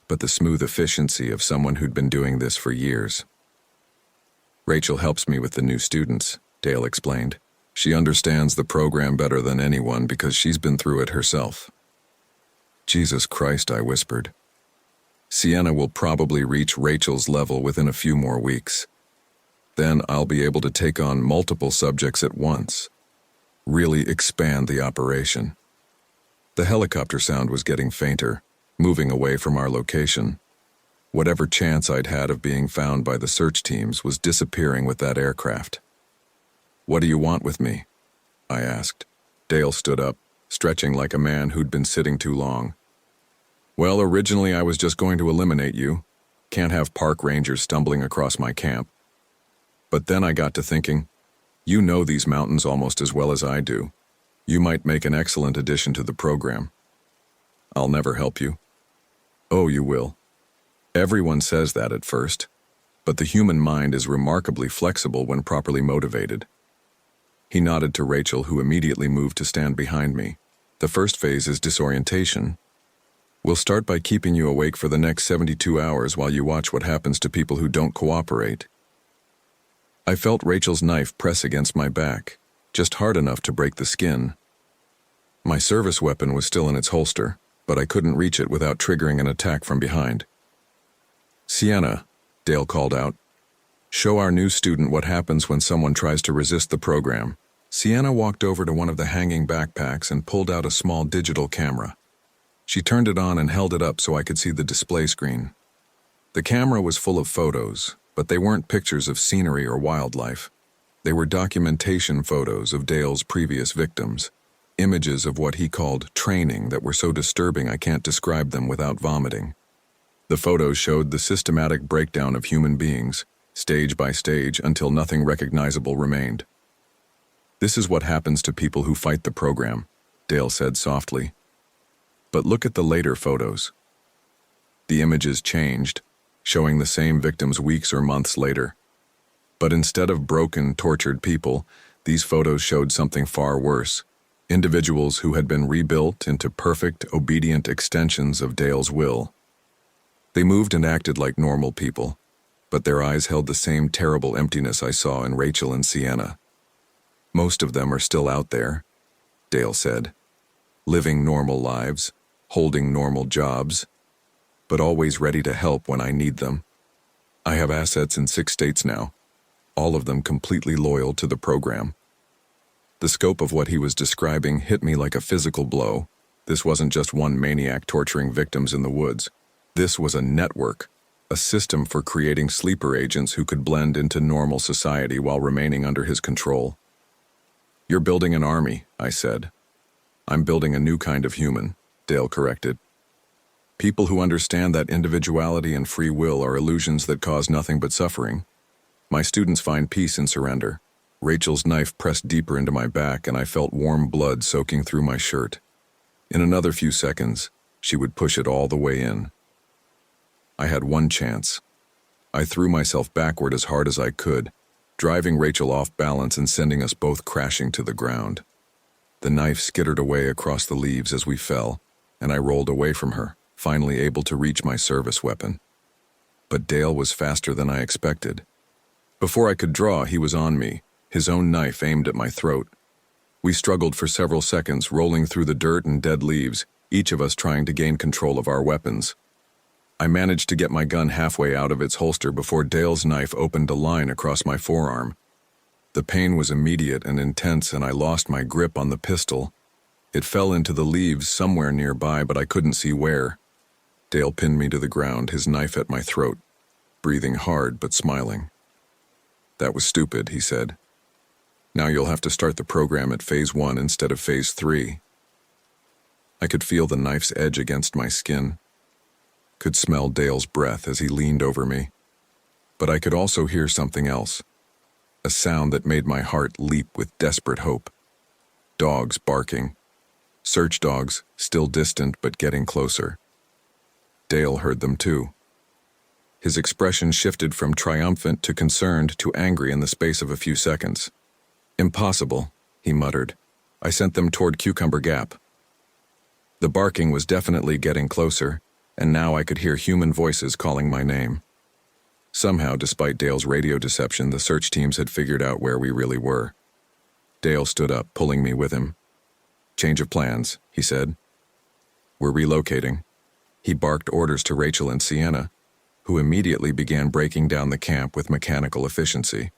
but the smooth efficiency of someone who'd been doing this for years. Rachel helps me with the new students, Dale explained. She understands the program better than anyone because she's been through it herself. Jesus Christ, I whispered. Sienna will probably reach Rachel's level within a few more weeks. Then I'll be able to take on multiple subjects at once. Really expand the operation. The helicopter sound was getting fainter, moving away from our location. Whatever chance I'd had of being found by the search teams was disappearing with that aircraft. What do you want with me? I asked. Dale stood up, stretching like a man who'd been sitting too long. Well, originally I was just going to eliminate you. Can't have park rangers stumbling across my camp. But then I got to thinking, you know these mountains almost as well as I do. You might make an excellent addition to the program. I'll never help you. Oh, you will. Everyone says that at first, but the human mind is remarkably flexible when properly motivated. He nodded to Rachel, who immediately moved to stand behind me. The first phase is disorientation. We'll start by keeping you awake for the next 72 hours while you watch what happens to people who don't cooperate. I felt Rachel's knife press against my back, just hard enough to break the skin. My service weapon was still in its holster, but I couldn't reach it without triggering an attack from behind. "Sienna," Dale called out. "Show our new student what happens when someone tries to resist the program." Sienna walked over to one of the hanging backpacks and pulled out a small digital camera. She turned it on and held it up so I could see the display screen. The camera was full of photos, but they weren't pictures of scenery or wildlife. They were documentation photos of Dale's previous victims, images of what he called training that were so disturbing I can't describe them without vomiting. The photos showed the systematic breakdown of human beings, stage by stage, until nothing recognizable remained. "This is what happens to people who fight the program," Dale said softly. "But look at the later photos." The images changed, showing the same victims weeks or months later. But instead of broken, tortured people, these photos showed something far worse: individuals who had been rebuilt into perfect, obedient extensions of Dale's will. They moved and acted like normal people, but their eyes held the same terrible emptiness I saw in Rachel and Sienna. "Most of them are still out there," Dale said, "living normal lives, holding normal jobs, but always ready to help when I need them. I have assets in 6 states now, all of them completely loyal to the program." The scope of what he was describing hit me like a physical blow. This wasn't just one maniac torturing victims in the woods. This was a network, a system for creating sleeper agents who could blend into normal society while remaining under his control. "You're building an army," I said. "I'm building a new kind of human," Dale corrected. "People who understand that individuality and free will are illusions that cause nothing but suffering. My students find peace in surrender." Rachel's knife pressed deeper into my back, and I felt warm blood soaking through my shirt. In another few seconds, she would push it all the way in. I had one chance. I threw myself backward as hard as I could, driving Rachel off balance and sending us both crashing to the ground. The knife skittered away across the leaves as we fell, and I rolled away from her, finally able to reach my service weapon. But Dale was faster than I expected. Before I could draw, he was on me, his own knife aimed at my throat. We struggled for several seconds, rolling through the dirt and dead leaves, each of us trying to gain control of our weapons. I managed to get my gun halfway out of its holster before Dale's knife opened a line across my forearm. The pain was immediate and intense, and I lost my grip on the pistol. It fell into the leaves somewhere nearby, but I couldn't see where. Dale pinned me to the ground, his knife at my throat, breathing hard but smiling. "That was stupid," he said. "Now you'll have to start the program at Phase 1 instead of Phase 3. I could feel the knife's edge against my skin, could smell Dale's breath as he leaned over me. But I could also hear something else, a sound that made my heart leap with desperate hope. Dogs barking. Search dogs, still distant but getting closer. Dale heard them too. His expression shifted from triumphant to concerned to angry in the space of a few seconds. "Impossible," he muttered. "I sent them toward Cucumber Gap." The barking was definitely getting closer, and now I could hear human voices calling my name. Somehow, despite Dale's radio deception, the search teams had figured out where we really were. Dale stood up, pulling me with him. "Change of plans," he said. "We're relocating." He barked orders to Rachel and Sienna, who immediately began breaking down the camp with mechanical efficiency.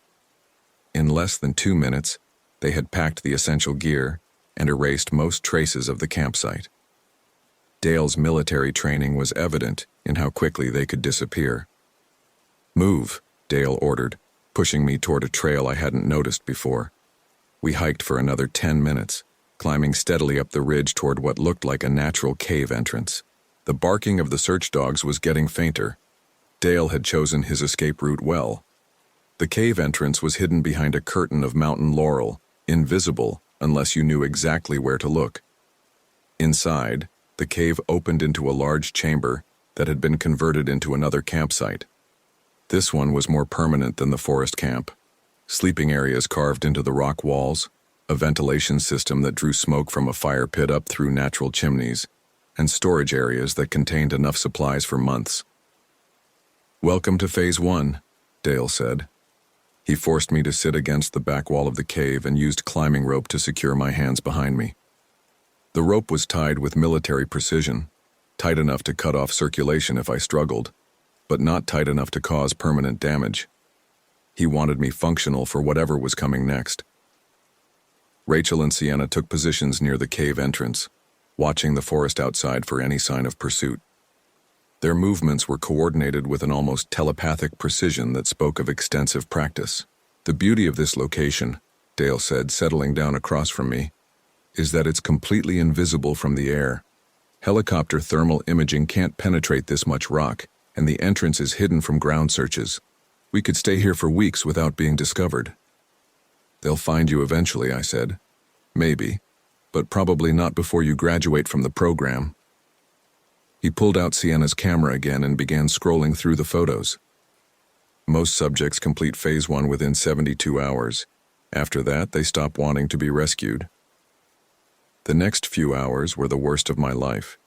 In less than 2 minutes, they had packed the essential gear and erased most traces of the campsite. Dale's military training was evident in how quickly they could disappear. "Move," Dale ordered, pushing me toward a trail I hadn't noticed before. We hiked for another 10 minutes, climbing steadily up the ridge toward what looked like a natural cave entrance. The barking of the search dogs was getting fainter. Dale had chosen his escape route well. The cave entrance was hidden behind a curtain of mountain laurel, invisible unless you knew exactly where to look. Inside, the cave opened into a large chamber that had been converted into another campsite. This one was more permanent than the forest camp. Sleeping areas carved into the rock walls, a ventilation system that drew smoke from a fire pit up through natural chimneys, and storage areas that contained enough supplies for months. "Welcome to Phase 1, Dale said. He forced me to sit against the back wall of the cave and used climbing rope to secure my hands behind me. The rope was tied with military precision, tight enough to cut off circulation if I struggled, but not tight enough to cause permanent damage. He wanted me functional for whatever was coming next. Rachel and Sienna took positions near the cave entrance, watching the forest outside for any sign of pursuit. Their movements were coordinated with an almost telepathic precision that spoke of extensive practice. "The beauty of this location," Dale said, settling down across from me, "is that it's completely invisible from the air. Helicopter thermal imaging can't penetrate this much rock, and the entrance is hidden from ground searches. We could stay here for weeks without being discovered." "They'll find you eventually," I said. "Maybe, but probably not before you graduate from the program." He pulled out Sienna's camera again and began scrolling through the photos. Most subjects complete Phase 1 within 72 hours. After that, they stop wanting to be rescued. The next few hours were the worst of my life.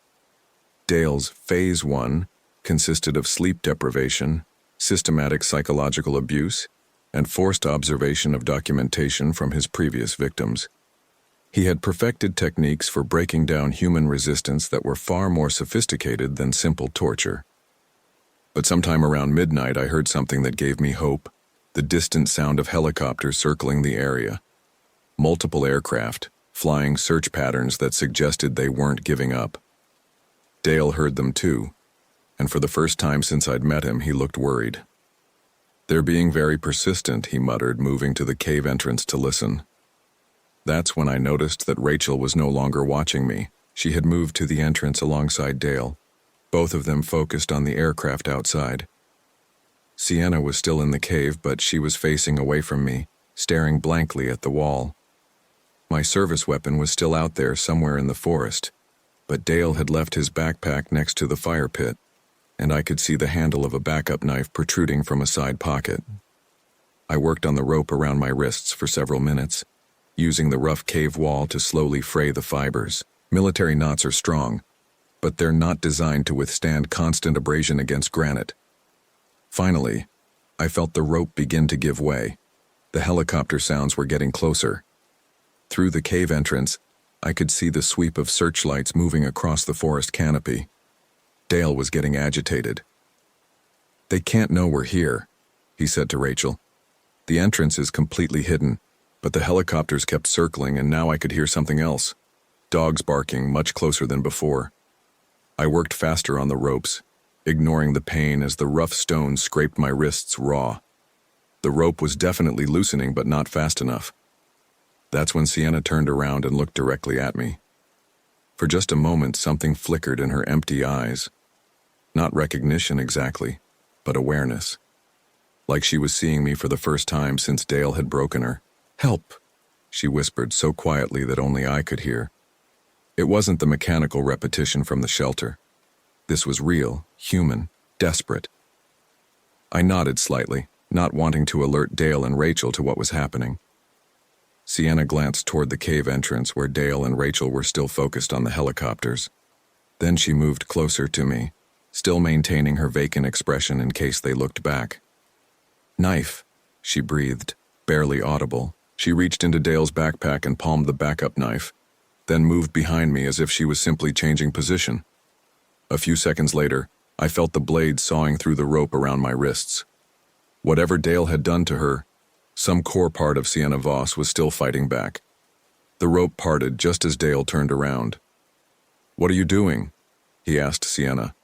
Dale's Phase 1 consisted of sleep deprivation, systematic psychological abuse, and forced observation of documentation from his previous victims. He had perfected techniques for breaking down human resistance that were far more sophisticated than simple torture. But sometime around midnight, I heard something that gave me hope: the distant sound of helicopters circling the area. Multiple aircraft, flying search patterns that suggested they weren't giving up. Dale heard them too, and for the first time since I'd met him, he looked worried. "They're being very persistent," he muttered, moving to the cave entrance to listen. That's when I noticed that Rachel was no longer watching me. She had moved to the entrance alongside Dale, both of them focused on the aircraft outside. Sienna was still in the cave, but she was facing away from me, staring blankly at the wall. My service weapon was still out there somewhere in the forest, but Dale had left his backpack next to the fire pit, and I could see the handle of a backup knife protruding from a side pocket. I worked on the rope around my wrists for several minutes, using the rough cave wall to slowly fray the fibers. Military knots are strong, but they're not designed to withstand constant abrasion against granite. Finally, I felt the rope begin to give way. The helicopter sounds were getting closer. Through the cave entrance, I could see the sweep of searchlights moving across the forest canopy. Dale was getting agitated. "They can't know we're here," he said to Rachel. "The entrance is completely hidden, but the helicopters kept circling, and now I could hear something else. Dogs barking much closer than before." I worked faster on the ropes, ignoring the pain as the rough stones scraped my wrists raw. The rope was definitely loosening, but not fast enough. That's when Sienna turned around and looked directly at me. For just a moment, something flickered in her empty eyes. Not recognition exactly, but awareness. Like she was seeing me for the first time since Dale had broken her. "Help," she whispered so quietly that only I could hear. It wasn't the mechanical repetition from the shelter. This was real, human, desperate. I nodded slightly, not wanting to alert Dale and Rachel to what was happening. Sienna glanced toward the cave entrance where Dale and Rachel were still focused on the helicopters. Then she moved closer to me, still maintaining her vacant expression in case they looked back. "Knife," she breathed, barely audible. She reached into Dale's backpack and palmed the backup knife, then moved behind me as if she was simply changing position. A few seconds later, I felt the blade sawing through the rope around my wrists. Whatever Dale had done to her, some core part of Sienna Voss was still fighting back. The rope parted just as Dale turned around. "What are you doing?" he asked Sienna.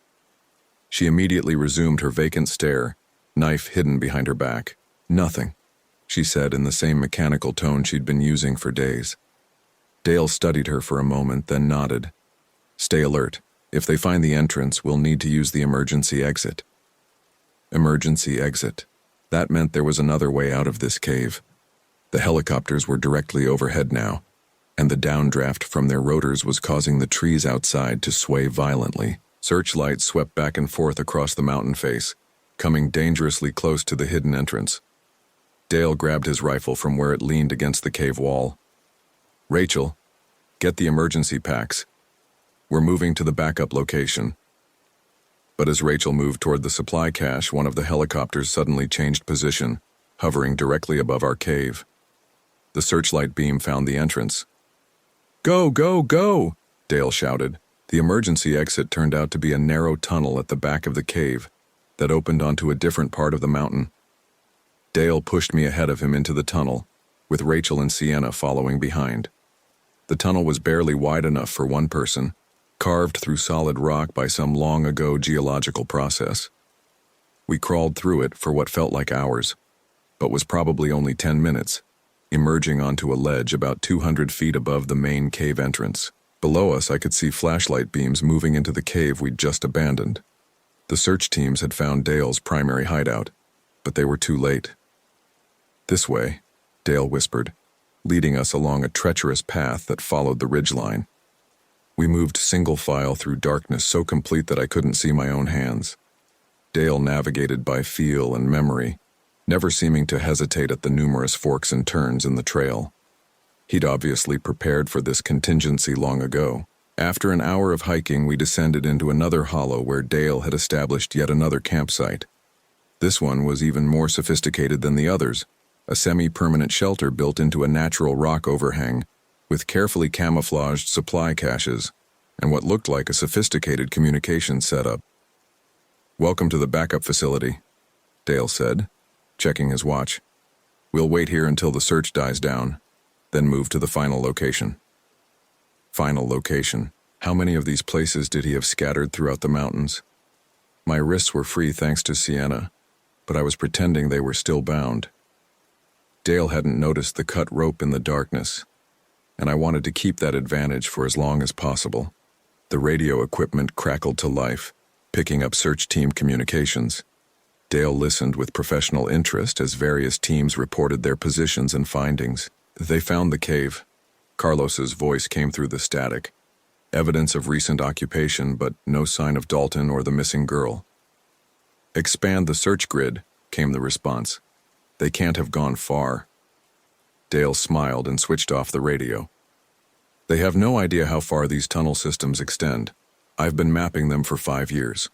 She immediately resumed her vacant stare, knife hidden behind her back. "Nothing," she said in the same mechanical tone she'd been using for days. Dale studied her for a moment, then nodded. "Stay alert. If they find the entrance, we'll need to use the emergency exit." Emergency exit. That meant there was another way out of this cave. The helicopters were directly overhead now, and the downdraft from their rotors was causing the trees outside to sway violently. Searchlights swept back and forth across the mountain face, coming dangerously close to the hidden entrance. Dale grabbed his rifle from where it leaned against the cave wall. "Rachel, get the emergency packs. We're moving to the backup location." But as Rachel moved toward the supply cache, one of the helicopters suddenly changed position, hovering directly above our cave. The searchlight beam found the entrance. "Go, go, go!" Dale shouted. The emergency exit turned out to be a narrow tunnel at the back of the cave that opened onto a different part of the mountain. Dale pushed me ahead of him into the tunnel, with Rachel and Sienna following behind. The tunnel was barely wide enough for one person, carved through solid rock by some long-ago geological process. We crawled through it for what felt like hours, but was probably only 10 minutes, emerging onto a ledge about 200 feet above the main cave entrance. Below us, I could see flashlight beams moving into the cave we'd just abandoned. The search teams had found Dale's primary hideout, but they were too late. "This way," Dale whispered, leading us along a treacherous path that followed the ridgeline. We moved single file through darkness so complete that I couldn't see my own hands. Dale navigated by feel and memory, never seeming to hesitate at the numerous forks and turns in the trail. He'd obviously prepared for this contingency long ago. After an hour of hiking, we descended into another hollow where Dale had established yet another campsite. This one was even more sophisticated than the others, a semi-permanent shelter built into a natural rock overhang, with carefully camouflaged supply caches and what looked like a sophisticated communications setup. "Welcome to the backup facility," Dale said, checking his watch. "We'll wait here until the search dies down, then move to the final location." Final location. How many of these places did he have scattered throughout the mountains? My wrists were free thanks to Sienna, but I was pretending they were still bound. Dale hadn't noticed the cut rope in the darkness, and I wanted to keep that advantage for as long as possible. The radio equipment crackled to life, picking up search team communications. Dale listened with professional interest as various teams reported their positions and findings. They found the cave. Carlos's voice came through the static. Evidence of recent occupation, but no sign of Dalton or the missing girl. "Expand the search grid," came the response. "They can't have gone far." Dale smiled and switched off the radio. "They have no idea how far these tunnel systems extend. I've been mapping them for 5 years."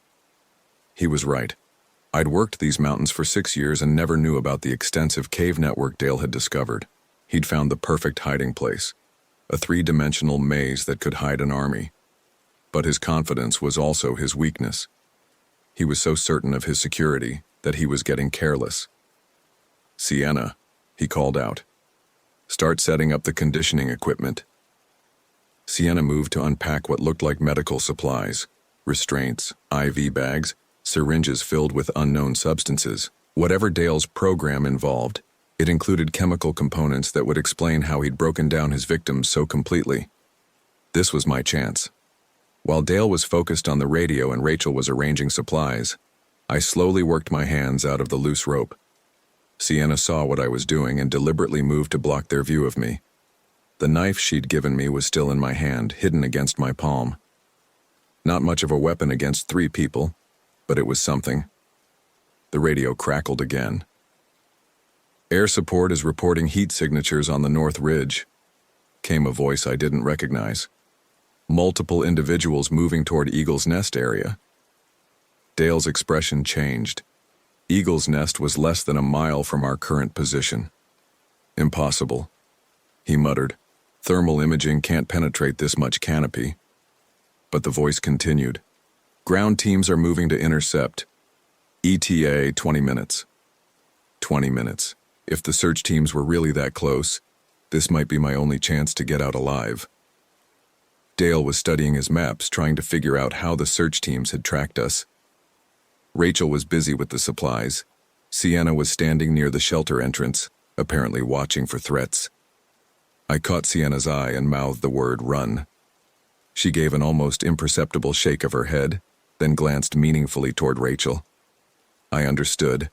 He was right. I'd worked these mountains for 6 years and never knew about the extensive cave network Dale had discovered. He'd found the perfect hiding place, a 3-dimensional maze that could hide an army. But his confidence was also his weakness. He was so certain of his security that he was getting careless. "Sienna," he called out. "Start setting up the conditioning equipment." Sienna moved to unpack what looked like medical supplies, restraints, IV bags, syringes filled with unknown substances. Whatever Dale's program involved, it included chemical components that would explain how he'd broken down his victims so completely. This was my chance. While Dale was focused on the radio and Rachel was arranging supplies, I slowly worked my hands out of the loose rope. Sienna saw what I was doing and deliberately moved to block their view of me. The knife she'd given me was still in my hand, hidden against my palm. Not much of a weapon against 3 people, but it was something. The radio crackled again. "Air support is reporting heat signatures on the North Ridge," came a voice I didn't recognize. "Multiple individuals moving toward Eagle's Nest area." Dale's expression changed. Eagle's Nest was less than a mile from our current position. "Impossible," he muttered. "Thermal imaging can't penetrate this much canopy." But the voice continued. "Ground teams are moving to intercept. ETA 20 minutes. 20 minutes. If the search teams were really that close, this might be my only chance to get out alive." Dale was studying his maps, trying to figure out how the search teams had tracked us. Rachel was busy with the supplies. Sienna was standing near the shelter entrance, apparently watching for threats. I caught Sienna's eye and mouthed the word "run." She gave an almost imperceptible shake of her head, then glanced meaningfully toward Rachel. I understood.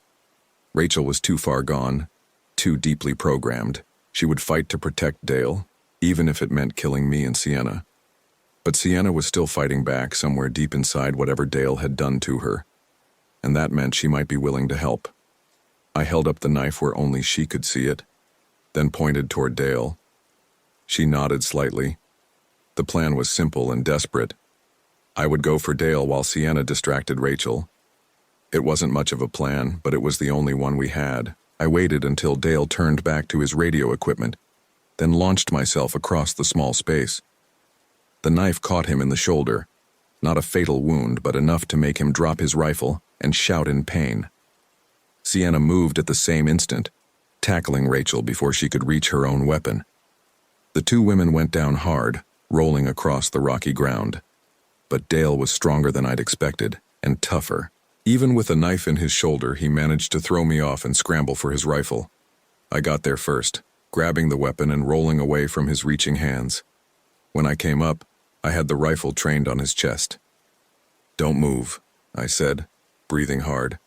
Rachel was too far gone, too deeply programmed. She would fight to protect Dale, even if it meant killing me and Sienna. But Sienna was still fighting back somewhere deep inside whatever Dale had done to her, and that meant she might be willing to help. I held up the knife where only she could see it, then pointed toward Dale. She nodded slightly. The plan was simple and desperate. I would go for Dale while Sienna distracted Rachel. It wasn't much of a plan, but it was the only one we had. I waited until Dale turned back to his radio equipment, then launched myself across the small space. The knife caught him in the shoulder, not a fatal wound, but enough to make him drop his rifle and shout in pain. Sienna moved at the same instant, tackling Rachel before she could reach her own weapon. The two women went down hard, rolling across the rocky ground. But Dale was stronger than I'd expected, and tougher. Even with a knife in his shoulder, he managed to throw me off and scramble for his rifle. I got there first, grabbing the weapon and rolling away from his reaching hands. When I came up, I had the rifle trained on his chest. "Don't move," I said, breathing hard.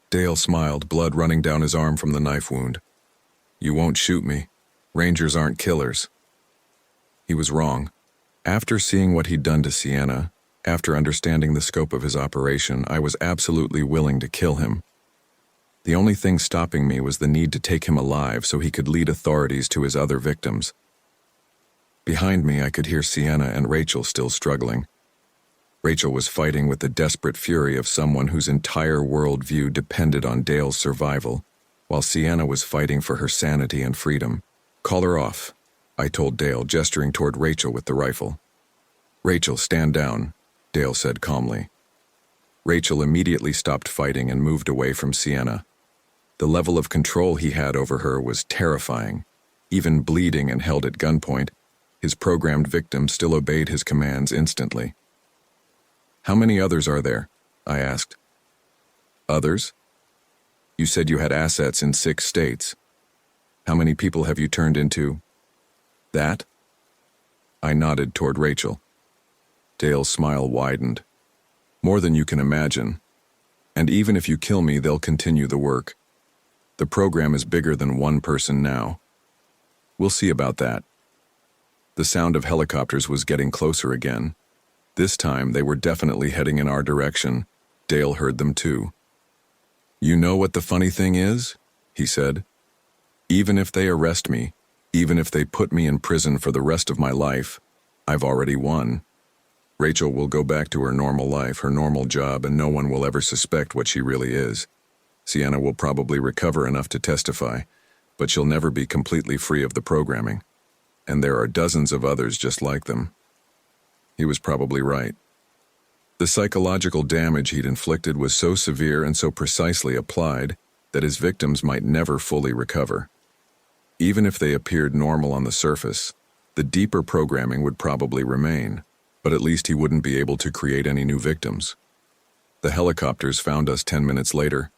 Dale smiled, blood running down his arm from the knife wound. "You won't shoot me. Rangers aren't killers." He was wrong. After seeing what he'd done to Sienna, after understanding the scope of his operation, I was absolutely willing to kill him. The only thing stopping me was the need to take him alive so he could lead authorities to his other victims. Behind me, I could hear Sienna and Rachel still struggling. Rachel was fighting with the desperate fury of someone whose entire worldview depended on Dale's survival, while Sienna was fighting for her sanity and freedom. "Call her off," I told Dale, gesturing toward Rachel with the rifle. "Rachel, stand down," Dale said calmly. Rachel immediately stopped fighting and moved away from Sienna. The level of control he had over her was terrifying. Even bleeding and held at gunpoint, his programmed victim still obeyed his commands instantly. "How many others are there?" I asked. "Others? You said you had assets in 6 states. How many people have you turned into that?" I nodded toward Rachel. Dale's smile widened. "More than you can imagine. And even if you kill me, they'll continue the work. The program is bigger than one person now. We'll see about that." The sound of helicopters was getting closer again. This time, they were definitely heading in our direction. Dale heard them too. "You know what the funny thing is?" he said. "Even if they arrest me, even if they put me in prison for the rest of my life, I've already won. Rachel will go back to her normal life, her normal job, and no one will ever suspect what she really is. Sienna will probably recover enough to testify, but she'll never be completely free of the programming. And there are dozens of others just like them." He was probably right. The psychological damage he'd inflicted was so severe and so precisely applied that his victims might never fully recover. Even if they appeared normal on the surface, the deeper programming would probably remain, but at least he wouldn't be able to create any new victims. The helicopters found us 10 minutes later.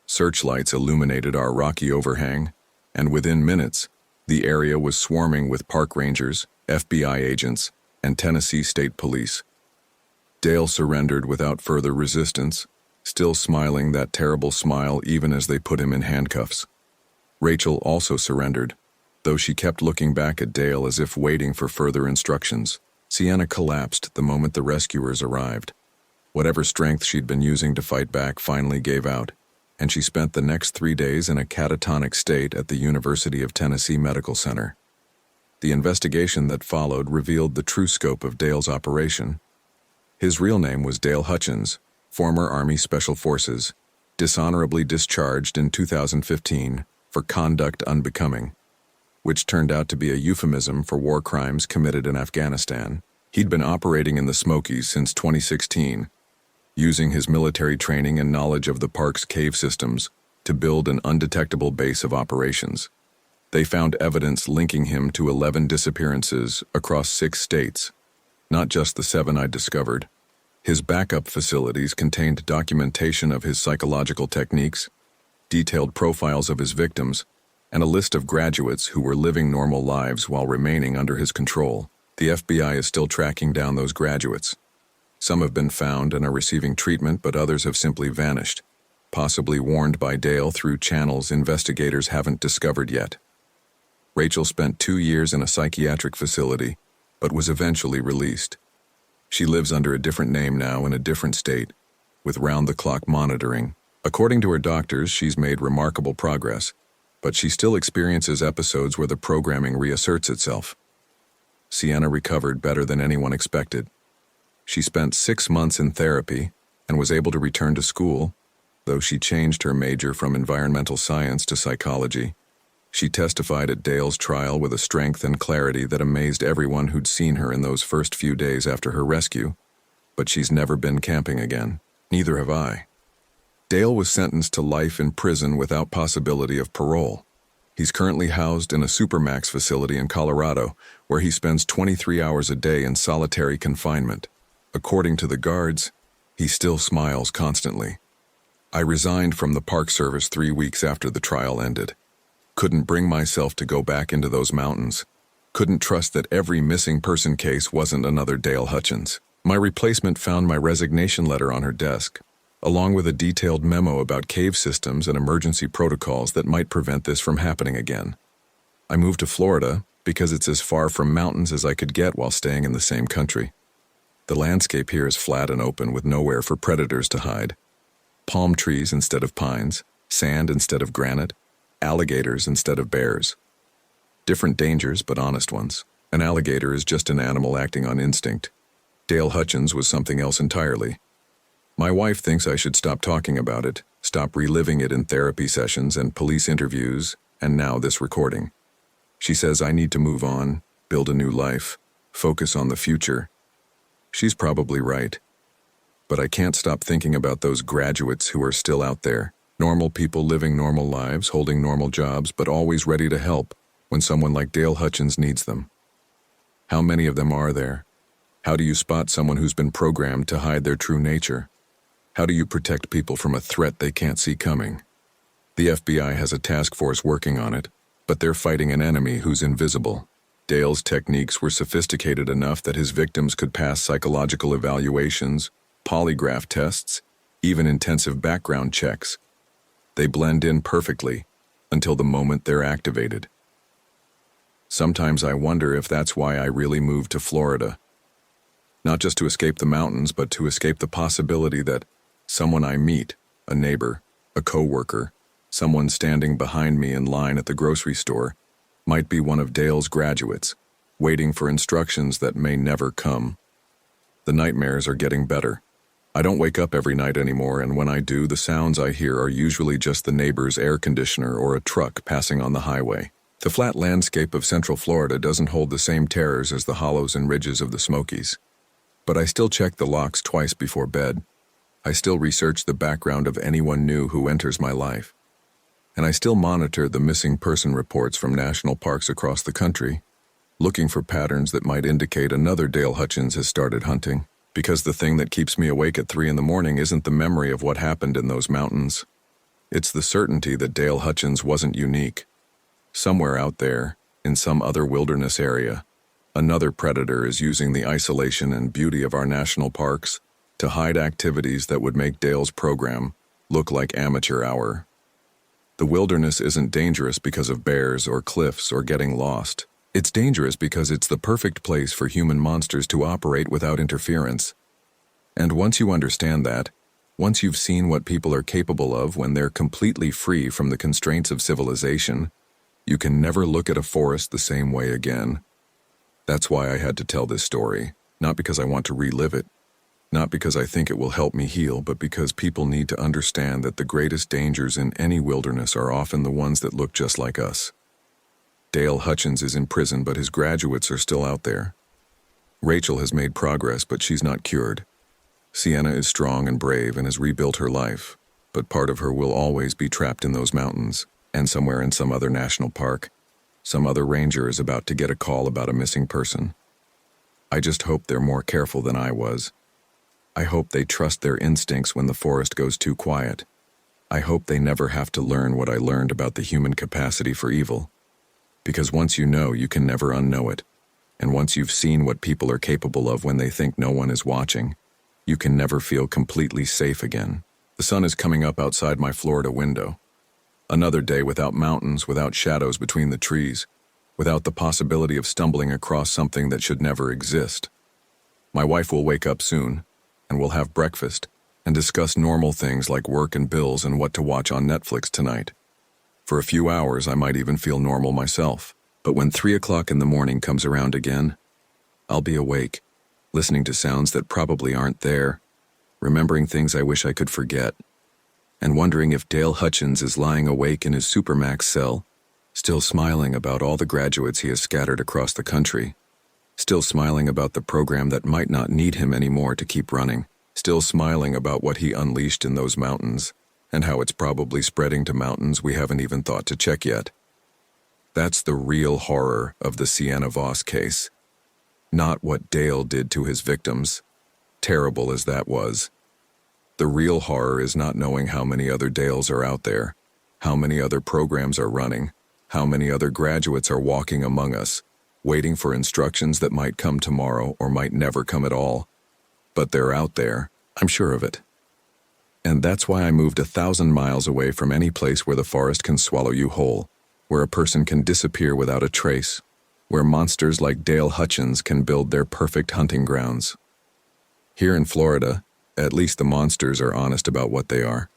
Searchlights illuminated our rocky overhang, and within minutes, the area was swarming with park rangers, FBI agents, and Tennessee State Police. Dale surrendered without further resistance, still smiling that terrible smile even as they put him in handcuffs. Rachel also surrendered, though she kept looking back at Dale as if waiting for further instructions. Sienna collapsed the moment the rescuers arrived. Whatever strength she'd been using to fight back finally gave out, and she spent the next 3 days in a catatonic state at the University of Tennessee Medical Center. The investigation that followed revealed the true scope of Dale's operation. His real name was Dale Hutchins, former Army Special Forces, dishonorably discharged in 2015 for conduct unbecoming, which turned out to be a euphemism for war crimes committed in Afghanistan. He'd been operating in the Smokies since 2016, using his military training and knowledge of the park's cave systems to build an undetectable base of operations. They found evidence linking him to 11 disappearances across 6 states, not just the 7 I'd discovered. His backup facilities contained documentation of his psychological techniques, detailed profiles of his victims, and a list of graduates who were living normal lives while remaining under his control. The FBI is still tracking down those graduates. Some have been found and are receiving treatment, but others have simply vanished, possibly warned by Dale through channels investigators haven't discovered yet. Rachel spent 2 years in a psychiatric facility, but was eventually released. She lives under a different name now in a different state, with round-the-clock monitoring. According to her doctors, she's made remarkable progress, but she still experiences episodes where the programming reasserts itself. Sienna recovered better than anyone expected. She spent 6 months in therapy and was able to return to school, though she changed her major from environmental science to psychology. She testified at Dale's trial with a strength and clarity that amazed everyone who'd seen her in those first few days after her rescue. But she's never been camping again. Neither have I. Dale was sentenced to life in prison without possibility of parole. He's currently housed in a supermax facility in Colorado, where he spends 23 hours a day in solitary confinement. According to the guards, he still smiles constantly. I resigned from the Park Service 3 weeks after the trial ended. Couldn't bring myself to go back into those mountains. Couldn't trust that every missing person case wasn't another Dale Hutchins. My replacement found my resignation letter on her desk, along with a detailed memo about cave systems and emergency protocols that might prevent this from happening again. I moved to Florida because it's as far from mountains as I could get while staying in the same country. The landscape here is flat and open with nowhere for predators to hide. Palm trees instead of pines, sand instead of granite, alligators instead of bears. Different dangers, but honest ones. An alligator is just an animal acting on instinct. Dale Hutchins was something else entirely. My wife thinks I should stop talking about it, stop reliving it in therapy sessions and police interviews, and now this recording. She says I need to move on, build a new life, focus on the future. She's probably right. But I can't stop thinking about those graduates who are still out there. Normal people living normal lives, holding normal jobs, but always ready to help when someone like Dale Hutchins needs them. How many of them are there? How do you spot someone who's been programmed to hide their true nature? How do you protect people from a threat they can't see coming? The FBI has a task force working on it, but they're fighting an enemy who's invisible. Dale's techniques were sophisticated enough that his victims could pass psychological evaluations, polygraph tests, even intensive background checks. They blend in perfectly until the moment they're activated. Sometimes I wonder if that's why I really moved to Florida. Not just to escape the mountains, but to escape the possibility that someone I meet, a neighbor, a coworker, someone standing behind me in line at the grocery store, might be one of Dale's graduates, waiting for instructions that may never come. The nightmares are getting better. I don't wake up every night anymore, and when I do, the sounds I hear are usually just the neighbor's air conditioner or a truck passing on the highway. The flat landscape of Central Florida doesn't hold the same terrors as the hollows and ridges of the Smokies. But I still check the locks twice before bed. I still research the background of anyone new who enters my life. And I still monitor the missing person reports from national parks across the country, looking for patterns that might indicate another Dale Hutchins has started hunting. Because the thing that keeps me awake at 3 a.m. isn't the memory of what happened in those mountains. It's the certainty that Dale Hutchins wasn't unique. Somewhere out there, in some other wilderness area, another predator is using the isolation and beauty of our national parks to hide activities that would make Dale's program look like amateur hour. The wilderness isn't dangerous because of bears or cliffs or getting lost. It's dangerous because it's the perfect place for human monsters to operate without interference. And once you understand that, once you've seen what people are capable of when they're completely free from the constraints of civilization, you can never look at a forest the same way again. That's why I had to tell this story, not because I want to relive it, not because I think it will help me heal, but because people need to understand that the greatest dangers in any wilderness are often the ones that look just like us. Dale Hutchins is in prison, but his graduates are still out there. Rachel has made progress, but she's not cured. Sienna is strong and brave and has rebuilt her life, but part of her will always be trapped in those mountains, and somewhere in some other national park. Some other ranger is about to get a call about a missing person. I just hope they're more careful than I was. I hope they trust their instincts when the forest goes too quiet. I hope they never have to learn what I learned about the human capacity for evil. Because once you know, you can never unknow it. And once you've seen what people are capable of when they think no one is watching, you can never feel completely safe again. The sun is coming up outside my Florida window. Another day without mountains, without shadows between the trees, without the possibility of stumbling across something that should never exist. My wife will wake up soon, and we'll have breakfast, and discuss normal things like work and bills and what to watch on Netflix tonight. For a few hours, I might even feel normal myself. But when 3 o'clock in the morning comes around again, I'll be awake, listening to sounds that probably aren't there, remembering things I wish I could forget. and wondering if Dale Hutchins is lying awake in his Supermax cell, still smiling about all the graduates he has scattered across the country, still smiling about the program that might not need him anymore to keep running, still smiling about what he unleashed in those mountains, and how it's probably spreading to mountains we haven't even thought to check yet. That's the real horror of the Sienna Voss case. Not what Dale did to his victims, terrible as that was. The real horror is not knowing how many other Dales are out there, how many other programs are running, how many other graduates are walking among us, waiting for instructions that might come tomorrow or might never come at all. But they're out there, I'm sure of it. And that's why I moved 1,000 miles away from any place where the forest can swallow you whole, where a person can disappear without a trace, where monsters like Dale Hutchins can build their perfect hunting grounds. Here in Florida, at least the monsters are honest about what they are.